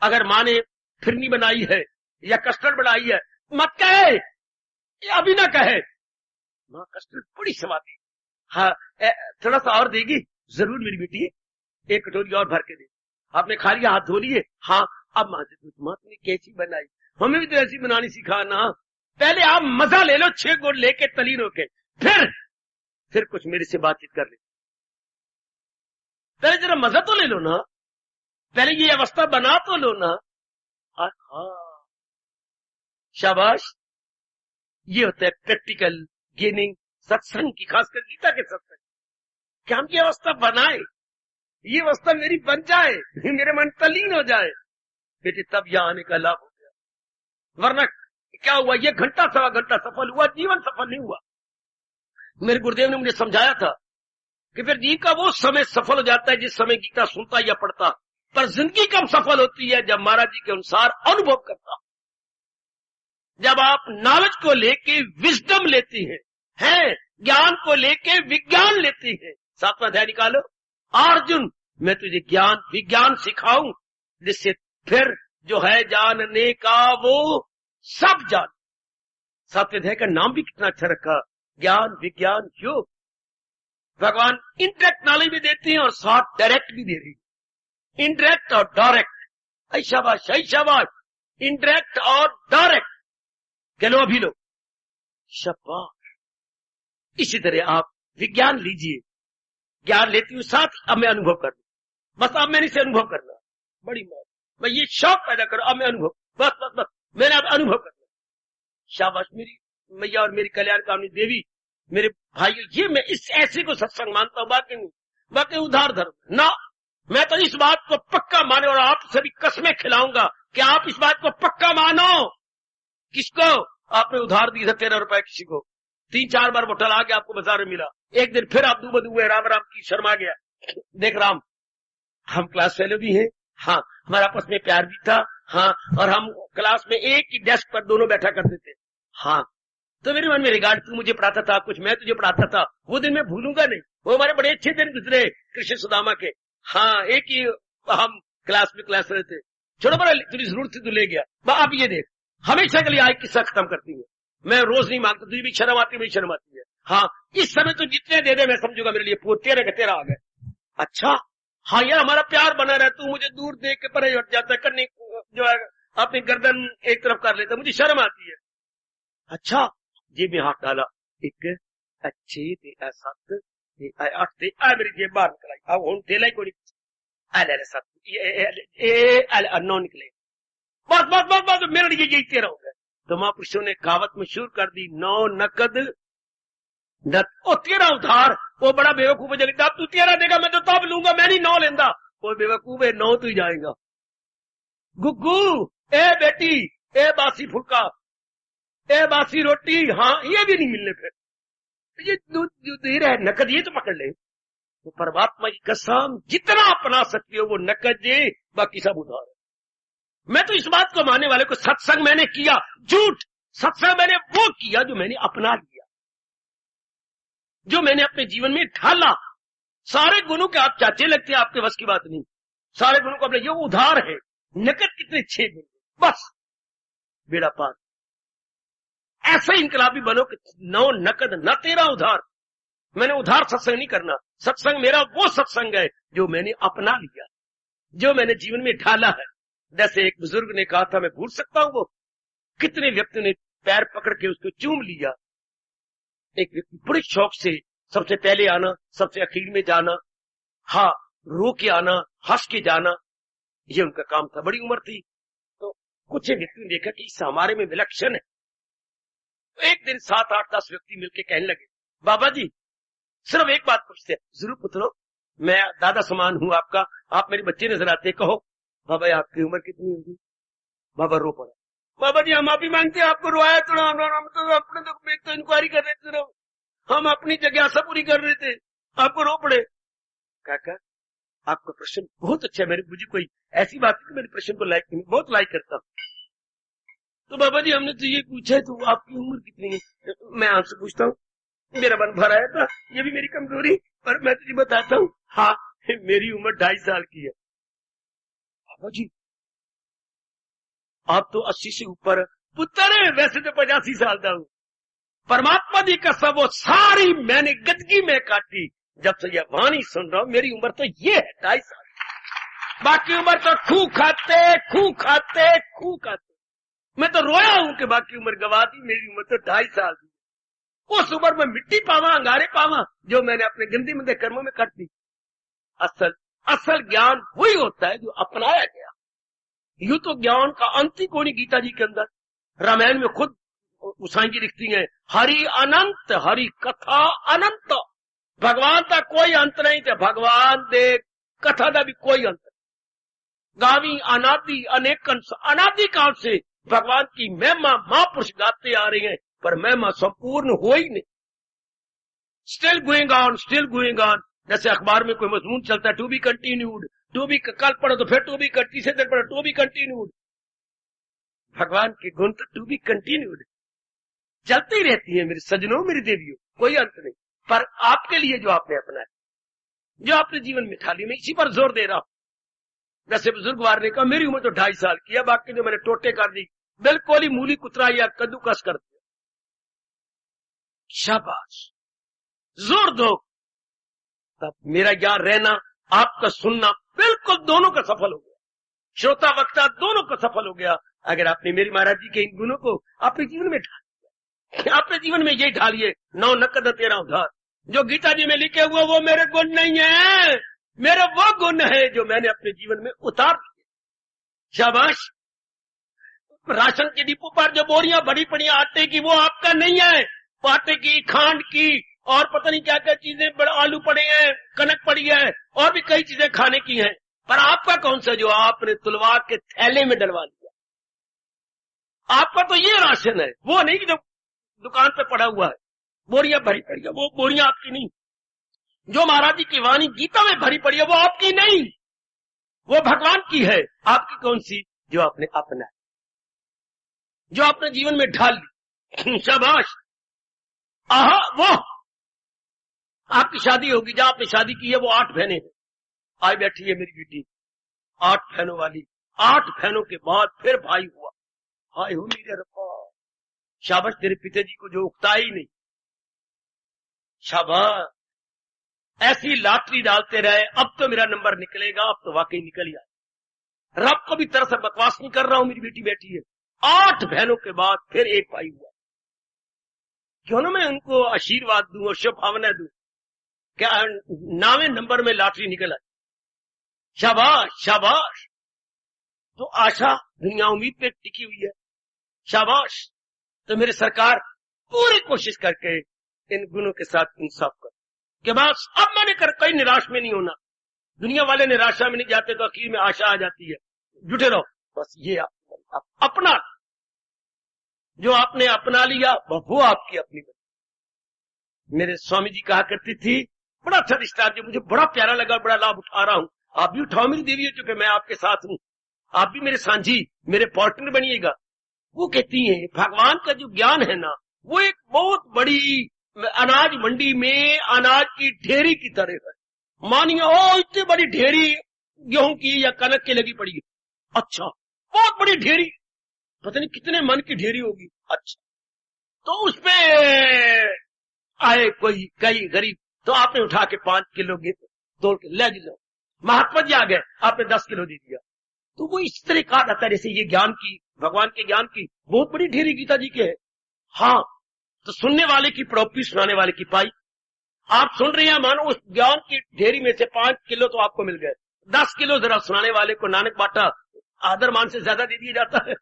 S1: अगर माँ ने फिरनी बनाई है या कस्टर्ड बनाई है, मत कहे, अभी ना कहे माँ कस्टर्ड बड़ी स्वादी, हाँ थोड़ा सा और देगी, जरूर मेरी बेटी, एक कटोरी और भर के दे। आपने खा लिया, हाथ धो लिए, हाँ अब माँ तुमने कैसी बनाई, हमें भी तो ऐसी बनानी सिखाना। पहले आप मजा ले लो, 6 गुण लेके तलीन होके, फिर कुछ मेरे से बातचीत कर ले। पहले जरा मजा तो ले लो ना, पहले ये अवस्था बना तो लो ना। शाबाश, ये होता है प्रैक्टिकल गेनिंग सत्संग की, खासकर गीता के सत्संग। क्या हम ये अवस्था बनाए, ये अवस्था मेरी बन जाए, मेरे मन तलीन हो जाए, बेटे तब यहां आने का लाभ हो गया। वरना क्या हुआ, ये घंटा सवा घंटा सफल हुआ, जीवन सफल नहीं हुआ। मेरे गुरुदेव ने मुझे समझाया था कि फिर जी का वो समय सफल हो जाता है जिस समय गीता सुनता या पढ़ता, पर जिंदगी कब सफल होती है, जब महाराज जी के अनुसार अनुभव करता, जब आप नॉलेज को लेके विजडम लेती हैं, ज्ञान को लेके विज्ञान लेती हैं। 7वां अध्याय निकालो, अर्जुन मैं तुझे ज्ञान विज्ञान सिखाऊं, जिससे फिर जो है जानने का वो सब जान। 7वें अध्याय का नाम भी कितना अच्छा रखा, ज्ञान विज्ञान योग। भगवान इनडायरेक्ट नॉलेज भी देती हैं और साथ डायरेक्ट भी दे रही है, इनडायरेक्ट और डायरेक्ट। शाबाश शाबाश, इनडायरेक्ट और डायरेक्ट कह लो, अभी लो, शाबाश। इसी तरह आप विज्ञान लीजिए, ज्ञान लेती हूँ साथ, अब मैं अनुभव कर लू, बस अब मैंने इसे अनुभव करना, बड़ी मौत, मैं ये शौक पैदा करूं, अब मैं अनुभव, बस बस बस मैंने अब अनुभव करना। शाबाश मेरी मैया और मेरी कल्याण कामनी देवी, मेरे भाइयों, ये मैं इस ऐसे को सत्संग मानता हूं, बाकी नहीं, बाकी उधार धर्म ना। मैं तो इस बात को पक्का माने और आप सभी कसमें खिलाऊंगा कि आप इस बात को पक्का मानो। किसको? आपने उधार दी था 13 रुपए किसी को, 3-4 बार बोतल आ गया, आपको बाजार में मिला, एक दिन फिर आप दूबद हुए, राम राम की शर्मा गया। देख राम, हम क्लास फेलो भी हैं, हाँ हमारा आपस में प्यार भी था, हाँ, और हम क्लास में एक ही डेस्क पर दोनों बैठा करते थे, हाँ। तो मेरे मन में रिगार्ड, तू मुझे पढ़ाता था कुछ, मैं तुझे पढ़ाता था, वो दिन मैं भूलूंगा नहीं। वो हमारे बड़े अच्छे दिन गुजरे कृष्ण सुदामा के, हाँ, एक ही हम क्लास में क्लास रहते, छोड़ो बड़ा तुझी जरूरत थी तो ले गया। अब ये देख, हमेशा के लिए आए किस्सा खत्म करती है। मैं रोज नहीं मांगता, तुझे भी शर्म आती है, मुझे शर्म आती है। हाँ, इस समय तो जितने दे दे मैं समझूंगा मेरे लिए तेरे का तेरा आ गए। अच्छा, हाँ यार हमारा प्यार बना रहा है, तू मुझे दूर देख के परे हट जाता है, करने जो है अपनी गर्दन एक तरफ कर लेता, मुझे शर्म आती है। अच्छा, जेब में हाथ डाला, एक अच्छे ते सत ते 8 ते मेरी जेब बाहर निकलाई, अब हूं तेला ही कोई सत नो निकले, बस बस बस बस मेरे लिए यही तेरा हो गया। तो महापुरुषों ने कहावत मशहूर कर दी, 9 नकद ओ तेरा उधार। वो बड़ा बेवकूफ है, जब तू तेरा देगा मैं तो तब लूंगा, मैं नहीं 9 लेंदा। वो बेवकूफ है, 9 तू ही जाएगा। गुग्गू ए बेटी, ए बासी फुलका, ए बासी रोटी, हाँ ये भी नहीं मिलने, फिर ये जो दे रहा है नकद ये तो पकड़ ले। तो परमात्मा की कसम जितना अपना सकते हो वो नकद दे, बाकी सब उधार है। मैं तो इस बात को मानने वाले को सत्संग मैंने किया, झूठ, सत्संग मैंने वो किया जो मैंने अपना लिया, जो मैंने अपने जीवन में ढाला। सारे गुणों के आप चाचे लगते हैं, आपके बस की बात नहीं, सारे गुणों को अपने ये उधार है। नकद कितने 6 गुण, बस बेड़ा पार। ऐसे इनकलाबी बनो कि 9 नकद न तेरा उधार। मैंने उधार सत्संग नहीं करना, सत्संग मेरा वो सत्संग है जो मैंने अपना लिया, जो मैंने जीवन में ढाला है। जैसे एक बुजुर्ग ने कहा था, मैं भूल सकता हूं वो, कितने व्यक्तियों ने पैर पकड़ के उसको चूम लिया। एक व्यक्ति बड़े शौक से सबसे पहले आना, सबसे आखिर में जाना, हाँ रो के आना, हंस के जाना, ये उनका काम था। बड़ी उम्र थी, तो कुछ व्यक्ति ने देखा कि इस हमारे में विलक्षण है। तो एक दिन 7, 8, 10 व्यक्ति मिलकर कहने लगे, बाबा जी सिर्फ एक बात पूछते हैं। जरूर पुत्रो, मैं दादा समान हूं आपका, आप मेरे बच्चे नजर आते, कहो बाबा आपकी उम्र कितनी होगी? बाबा रो पड़ा। बाबा जी हम माफी मांगते हैं, आपको रोया तो हम तो अपने तो इंक्वायरी कर रहे थे, हम अपनी जिज्ञासा पूरी कर रहे थे, आपको रो पड़े। काका आपका प्रश्न बहुत अच्छा है, मुझे कोई ऐसी बात है कि मेरे प्रश्न को बहुत लाइक करता हूं। तो बाबा जी हमने तो ये पूछा है, तो आपकी उम्र कितनी है? मैं आपसे पूछता हूँ, मेरा मन भर आया था, ये भी मेरी कमजोरी, पर मैं तुझे बताता हूँ, हाँ मेरी उम्र 2.5 साल की है। बाबा जी आप तो 80 से ऊपर पुत्र है, वैसे तो 85 साल का हूं। परमात्मा दी कसम वो सारी मैंने गदगी में काटी, जब से यह वाणी सुन रहा हूं, मेरी उम्र तो ये है 2.5 साल। बाकी उम्र तो खूह खाते। मैं तो रोया हूं कि बाकी उम्र गवा दी, मेरी उम्र तो 2.5 साल की। उस उम्र में मिट्टी पावा, अंगारे पावा, जो मैंने अपने गंदे मंदे कर्मों में कर दी। असल ज्ञान वही होता है जो अपनाया गया। यूं तो ज्ञान का अंत ही कोई नहीं गीता जी के अंदर। रामायण में खुद उसाई जी लिखती हैं, हरि अनंत, हरि कथा अनंत। भगवान का कोई अंत नहीं थे, भगवान दे कथा का भी कोई अंत नहीं। गावी अनादि अनेक अनादि काल से भगवान की महिमा महापुरुष गाते आ रहे हैं, पर महिमा संपूर्ण हो ही नहीं। Still going on. जैसे अखबार में कोई मजमून चलता है, to be continued, to be, कल पढ़ो तो फिर टू बी, तीसरे दिन पढ़ो टू बी कंटिन्यूड। भगवान के गुण तो टू बी कंटिन्यूड चलती ही रहती है मेरे सजनों, मेरी देवियों, कोई अंत नहीं। पर आपके लिए जो आपने अपनाया, जो आपने जीवन में ठाली, मैं इसी पर जोर दे रहा हूं। जैसे बुजुर्गवार ने कहा मेरी उम्र तो 2.5 साल की है, बाकी जो मैंने टोटे कर दी, बिल्कुल ही मूली कुतरा या कद्दूकस कर दिया। शाबाश, जोर दो, तब मेरा यहाँ रहना, आपका सुनना बिल्कुल दोनों का सफल हो गया, श्रोता वक्ता दोनों का सफल हो गया। अगर आपने मेरी महाराज जी के इन गुणों को अपने जीवन में ढाल दिया, अपने जीवन में यही ढालिए, 9 नकद तेरा उधार। जो गीता जी में लिखे हुए वो मेरे गुण नहीं है, मेरे वो गुण है जो मैंने अपने जीवन में उतार दिए। शाबाश। राशन के डिपो पर जो बोरियां भरी पड़ी आटे की, वो आपका नहीं है, आटे की, खांड की, और पता नहीं क्या क्या चीजें, बड़े आलू पड़े हैं, कनक पड़ी है, और भी कई चीजें खाने की हैं, पर आपका कौन सा जो आपने तुलवा के थैले में डलवा दिया। आपका तो ये राशन है, वो नहीं कि जो दुकान पे पड़ा हुआ है, बोरियां भरी पड़ी है, वो बोरियां आपकी नहीं। जो महाराज जी की वाणी गीता में भरी पड़ी है वो आपकी नहीं, वो भगवान की है। आपकी कौन सी? जो आपने अपना, जो आपने जीवन में ढाल ली। शाबाश। आहा, वो आपकी शादी होगी, जहां आपने शादी की है वो 8 बहनें हैं। आई बैठी है मेरी बेटी, 8 बहनों वाली, 8 बहनों के बाद फिर भाई हुआ। हाय हो मेरे रब्बा, शाबाश तेरे पिताजी को जो उकता ही नहीं, शाबाश। ऐसी लॉटरी डालते रहे, अब तो मेरा नंबर निकलेगा, अब तो वाकई निकल ही आया। रब को भी तरह से बकवास नहीं कर रहा हूं, मेरी बेटी बैठी है, 8 बहनों के बाद फिर एक भाई हुआ। क्यों ना मैं उनको आशीर्वाद दूं और शुभकामनाएं दूं, क्या 9वें नंबर में लॉटरी निकल आई। शाबाश शाबाश। तो आशा दुनिया उम्मीद पे टिकी हुई है, शाबाश। तो मेरे सरकार पूरी कोशिश करके इन गुणों के साथ इंसाफ कर के बाद अब मैंने कर कई निराश में नहीं होना। दुनिया वाले निराशा में नहीं जाते तो आखिर में आशा आ जाती है। जुटे रहो बस, ये अपना जो आपने अपना लिया वो आपकी अपनी बनी। मेरे स्वामी जी कहा करती थी, बड़ा अच्छा दृष्टांत जो मुझे बड़ा प्यारा लगा, बड़ा लाभ उठा रहा हूं, आप भी उठाओ मेरी देवी, चूंकि मैं आपके साथ हूं, आप भी मेरे सांझी, मेरे पार्टनर बनिएगा। वो कहती हैं भगवान का जो ज्ञान है ना, वो एक बहुत बड़ी अनाज मंडी में अनाज की ढेरी की तरह है। मानिए ओ इतनी बड़ी ढेरी गेहूं की या कनक की लगी पड़ी है, अच्छा बहुत बड़ी ढेरी, पता नहीं कितने मन की ढेरी होगी। अच्छा, तो उसपे आए कोई कई गरीब, तो आपने उठा के 5 किलो तोड़ के ले जाओ। महात्मा जी आ गए, आपने 10 किलो दे दिया। तो वो इस तरह कहा जाता है जैसे ये ज्ञान की, भगवान के ज्ञान की बहुत बड़ी ढेरी गीता जी के है। हाँ, तो सुनने वाले की पड़ोपी, सुनाने वाले की पाई। आप सुन रहे हैं, मानो उस ज्ञान की ढेरी में से 5 किलो तो आपको मिल गए, 10 किलो जरा सुनाने वाले को नानक बाटा आदर मान से ज्यादा दे दिया जाता है।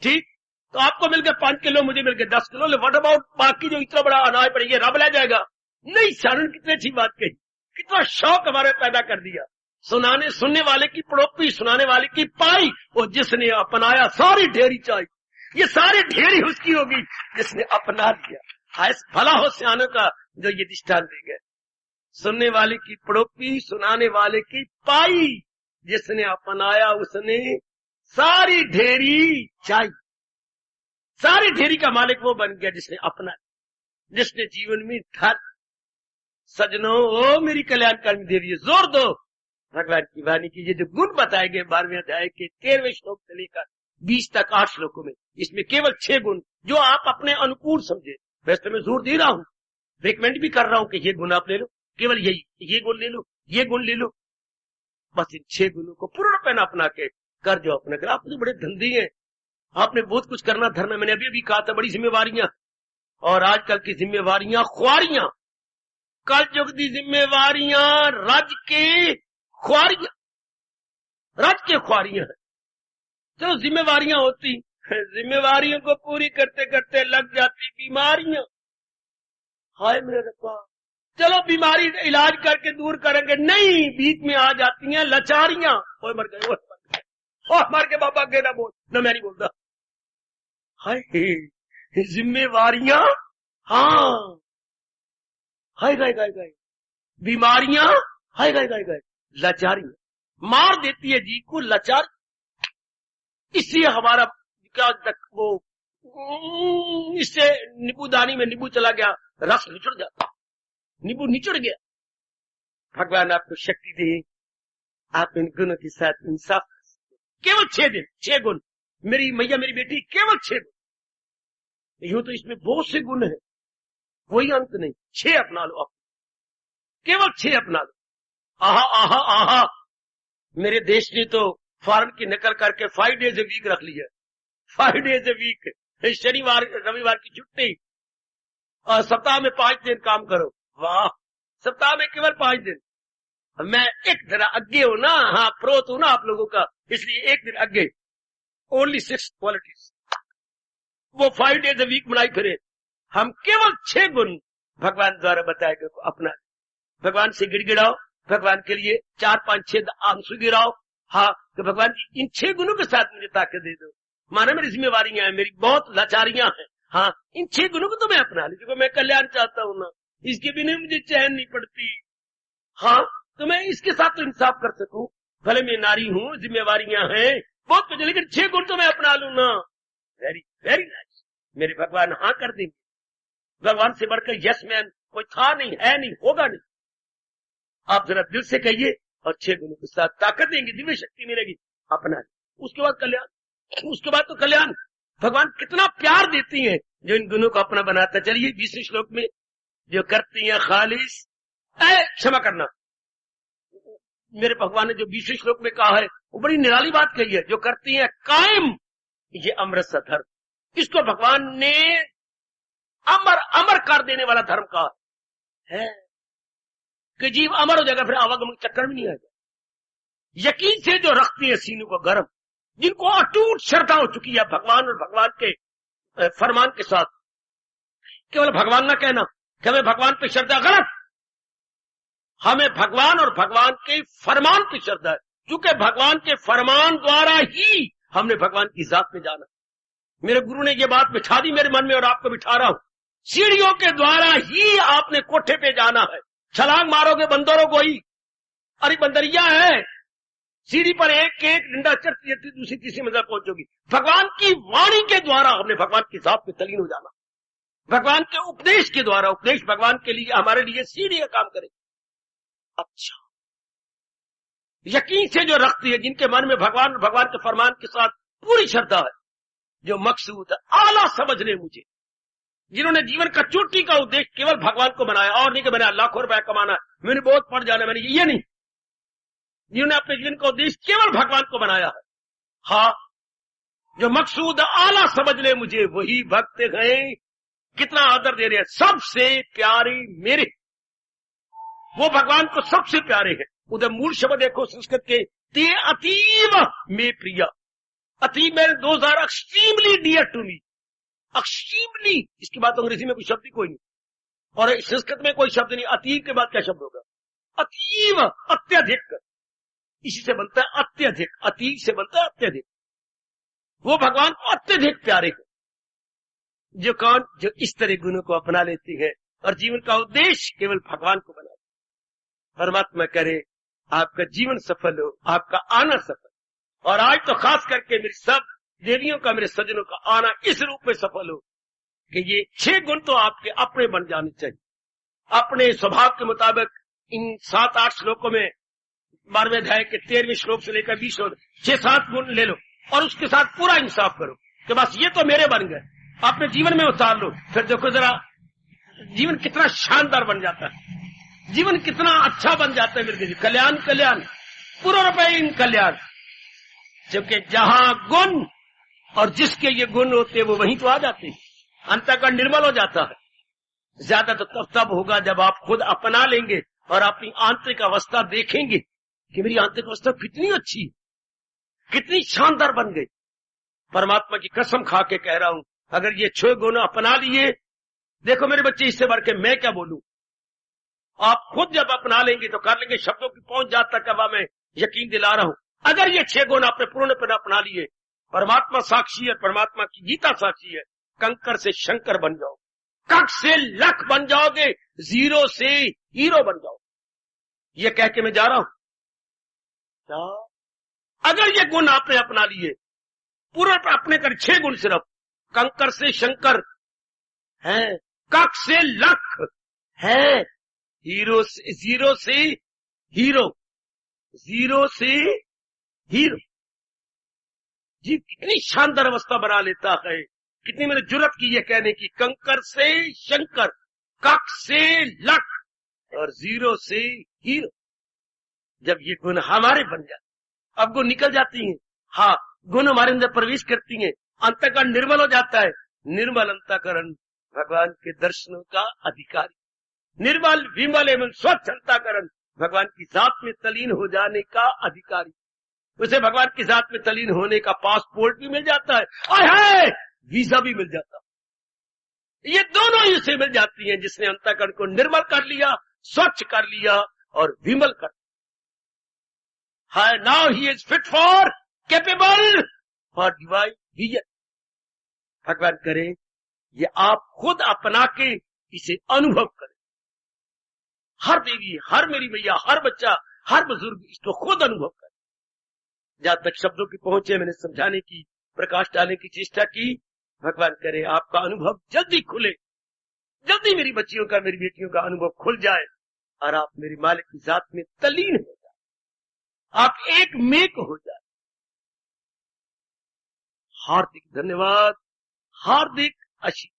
S1: ठीक, तो आपको मिल गए 5 किलो, मुझे मिल गए 10 किलो। व्हाट अबाउट बाकी जो इतना बड़ा अनाज पड़ेगा, रब ले जाएगा? नहीं, शारण कितनी अच्छी बात कही, कितना शौक हमारे पैदा कर दिया। सुनने वाले की पड़ोपी, सुनाने वाले की पाई, और जिसने अपनाया सारी ढेरी चाहिए। ये सारी ढेरी उसकी होगी जिसने अपना लिया। हाय भला हो सियानों का जो ये दृष्टांत दे गए, सुनने वाले की पड़ोपी, सुनाने वाले की पाई, जिसने अपनाया उसने सारी ढेरी चाहिए। सारी ढेरी का मालिक वो बन गया जिसने अपना, जिसने जीवन में धर। सजनों, ओ मेरी कल्याणकारी देवी, जोर दो भगवान की वाणी की। ये जो गुण बताए गए 12वें अध्याय के 13वें श्लोक से लेकर 20 तक 8 श्लोकों में, इसमें केवल 6 गुण जो आप अपने अनुकूल समझे। वैसे मैं जोर दे रहा हूं, रिकमेंड भी कर रहा हूं कि ये गुण आप ले लो, केवल यही, ये गुण ले लो, ये गुण ले लो। बस इन 6 गुणों को पूर्णपण अपना के कर जो अपना कर। आप तो बड़े धंधी हैं, आपने बहुत कुछ करना धरना। मैंने अभी कहा था बड़ी जिम्मेवारियां, और आजकल की जिम्मेवारियां ख्वारियां, कल युग की जिम्मेवारियां रज के ख्वारियां, रज के ख्वारियां है। चलो जिम्मेवारियां होती, जिम्मेवारियों को पूरी करते करते लग जाती बीमारियां। हाय मेरे रब्बा, चलो बीमारी इलाज करके दूर करेंगे, नहीं, बीच में आ जाती हैं लाचारियां। ओए मर गए, ओए मर गए, ओए मर के बाबा के ना बोल, ना मैं नहीं बोलता। हाय जिम्मेवारियां, हाँ, हाय गाय गाय गाय, बीमारियां, हाय गाय गाय गाय, लाचारियां मार देती है जी को, लाचार। इसलिए हमारा क्या तक वो, इससे नींबू दानी में नींबू चला गया, रस निचुड़ जाता, नींबू निचुड़ गया। भगवान आपको शक्ति दे, आप इन गुणों के साथ इंसाफ। केवल 6 दिन, 6 गुण, मेरी मैया मेरी बेटी, केवल 6 गुण। यूं तो इसमें बहुत से गुण है, कोई अंत नहीं। 6 अपना लो आप, केवल 6 अपना लो। आहा आहा आहा, मेरे देश ने तो फॉरेन की नकल करके 5 डेज ए वीक रख लिया। 5 डेज ए वीक, शनिवार रविवार की छुट्टी, और सप्ताह में 5 दिन काम करो। वाह, सप्ताह में केवल 5 दिन। मैं एक जरा आगे हूं ना, हाँ प्रोत हूं ना आप लोगों का, इसलिए एक दिन आगे। ओनली 6 क्वालिटीज, वो 5 डेज ए वीक बनाई फिरे। हम केवल 6 गुण भगवान द्वारा बताए गए को अपना, भगवान से गिड़गिड़ाओ, भगवान के लिए 4-5-6 आंसू गिराओ। हाँ, तो भगवान जी इन 6 गुणों के साथ मुझे ताकत दे दो। माना मेरी जिम्मेवारियां हैं, मेरी बहुत लाचारियां हैं, हाँ, इन 6 गुणों को तो मैं अपना ली, क्योंकि मैं कल्याण चाहता हूं ना, इसके बिना मुझे चैन नहीं पड़ती। हाँ, तो मैं इसके साथ तो इंसाफ कर सकूं। भले मैं नारी हूं, जिम्मेवारियां हैं बहुत कुछ, लेकिन 6 गुण तो मैं अपना लू ना। वेरी वेरी नाइस, मेरे भगवान हाँ कर देंगे। भगवान से बढ़कर यस मैन कोई था नहीं, है नहीं, होगा नहीं। आप जरा दिल से कहिए, और 6 गुणों के साथ ताकत देंगे, दिव्य शक्ति मिलेगी, अपना ले। उसके बाद कल्याण, उसके बाद तो कल्याण। भगवान कितना प्यार देती हैं जो इन गुणों को अपना बनाता। चलिए 20वें श्लोक में, जो करती हैं खालिस, क्षमा करना, मेरे भगवान ने जो 20वें श्लोक में कहा है वो बड़ी निराली बात कही है, जो करती हैं कायम ये अमृत सा धर्म, इसको भगवान ने अमर अमर कर देने वाला धर्म कहा है कि जीव अमर हो जाएगा, फिर आवागमन चक्कर भी नहीं आएगा। यकीन से जो रखती है सीनों को गर्म, जिनको अटूट श्रद्धा हो चुकी है भगवान और भगवान के फरमान के साथ, केवल भगवान ना कहना कि हमें भगवान पे श्रद्धा, गलत। हमें भगवान और भगवान के फरमान पे श्रद्धा है, क्योंकि भगवान के फरमान द्वारा ही हमने भगवान की जात में जाना। मेरे गुरु ने ये बात बिठा दी मेरे मन में और आपको बिठा रहा हूं, सीढ़ियों के द्वारा ही आपने कोठे पे जाना है। छलांग मारोगे बंदरों को ही, अरे बंदरिया है, सीढ़ी पर एक एक डंडा चढ़ती जाती, दूसरी तीसरी मंजिल पहुंचोगी। भगवान की वाणी के द्वारा हमने भगवान की जात में तलीन हो जाना, भगवान के उपदेश के द्वारा। उपदेश भगवान के लिए, हमारे लिए सीढ़ी का काम करे। अच्छा, यकीन से जो रखती है, जिनके मन में भगवान भगवान के फरमान के साथ पूरी श्रद्धा है, जो मकसूद है आला समझ ले मुझे, जिन्होंने जीवन का चोटी का उद्देश्य केवल भगवान को बनाया, और नहीं कि मैंने लाखों रुपया कमाना, मैंने बहुत पढ़ जाना, मैंने ये नहीं, जिन्होंने अपने जीवन का उद्देश्य केवल भगवान को बनाया है। हाँ, जो मकसूद आला समझ ले मुझे, वही भक्त हैं। कितना आदर दे रहे हैं, सबसे प्यारे मेरे, वो भगवान को सबसे प्यारे हैं। उधर मूल शब्द देखो संस्कृत के, ते अतीव में प्रिया, अतीव में, those are extremely dear to me. Extremely, इसकी बात अंग्रेजी में कोई शब्द ही कोई नहीं, और संस्कृत में कोई शब्द नहीं। अतीव के बाद क्या शब्द होगा? अतीव, अत्यधिक, इसी से बनता है अत्यधिक, अतीव से बनता है अत्यधिक। वो भगवान को अत्यधिक प्यारे हैं। जो कौन? जो इस तरह गुणों को अपना लेती है और जीवन का उद्देश्य केवल भगवान को बना। परमात्मा करे आपका जीवन सफल हो, आपका आना सफल, और आज तो खास करके मेरी सब देवियों का, मेरे सज्जनों का आना इस रूप में सफल हो कि ये 6 गुण तो आपके अपने बन जाने चाहिए, अपने स्वभाव के मुताबिक। इन 7-8 श्लोकों में 12वें अध्याय के 13वें श्लोक से लेकर 20 श्लोक, 6-7 गुण ले लो और उसके साथ पूरा इंसाफ करो कि बस ये तो मेरे बन गए, अपने जीवन में उतार लो। फिर देखो जरा जीवन कितना शानदार बन जाता है, जीवन कितना अच्छा बन जाता है। मेरे कल्याण कल्याण पूरा रुपये इन कल्याण, जबकि जहां गुण और जिसके ये गुण होते हैं वो वहीं तो आ जाते हैं, अंतःकरण निर्मल हो जाता है। ज्यादा तो तब होगा जब आप खुद अपना लेंगे और अपनी आंतरिक अवस्था देखेंगे कि मेरी आंतरिक अवस्था कितनी अच्छी, कितनी शानदार बन गई। परमात्मा की कसम खा के कह रहा हूं, अगर ये 6 गुण अपना लिए, देखो मेरे बच्चे, इससे बढ़ के मैं क्या बोलूं। आप खुद जब अपना लेंगे तो कर लेंगे, शब्दों की पहुंच जाता कब मैं यकीन दिला रहा हूं। अगर ये 6 गुण आपने पूर्णपण अपना लिए, परमात्मा साक्षी है, परमात्मा की गीता साक्षी है, कंकर से शंकर बन जाओ, कख से लख बन जाओगे, जीरो से हीरो बन जाओ। ये कह के मैं जा रहा हूं। अगर ये गुण आपने अपना लिए, पूरा अपने कर 6 गुण, सिर्फ कंकर से शंकर है, कख से लख है, हीरो से, जीरो से हीरो, जीरो से हीरो। जी कितनी शानदार अवस्था बना लेता है, कितनी मैंने जुर्रत की ये कहने की, कंकर से शंकर, कख से लख और जीरो से हीरो। जब ये गुण हमारे बन जाते, अब गुण निकल जाती हैं, हाँ गुण हमारे अंदर प्रवेश करती हैं, अंतःकरण निर्मल हो जाता है। निर्मल अंतःकरण भगवान के दर्शनों का अधिकारी, निर्मल विमल एवं स्वच्छ अंतःकरण भगवान की जात में तलीन हो जाने का अधिकारी। उसे भगवान की जात में तलीन होने का पासपोर्ट भी मिल जाता है, आए वीजा भी मिल जाता है। ये दोनों ही उसे मिल जाती हैं जिसने अंतःकरण को निर्मल कर लिया, स्वच्छ कर लिया और विमल कर लिया। Now he is fit for, capable for divine vision. भगवान करे ये आप खुद अपना के इसे अनुभव करें। हर देवी, हर मेरी मैया, हर बच्चा, हर बुजुर्ग इसको खुद अनुभव करे। जहां तक शब्दों की पहुंचे मैंने समझाने की, प्रकाश डालने की चेष्टा की। भगवान करे आपका अनुभव जल्दी खुले, जल्दी मेरी बच्चियों का, मेरी बेटियों का अनुभव खुल जाए और आप मेरी मालिक की जात में तलीन हो जाए। आप एक मेक हो जाए। हार्दिक धन्यवाद, हार्दिक आशीर्वाद।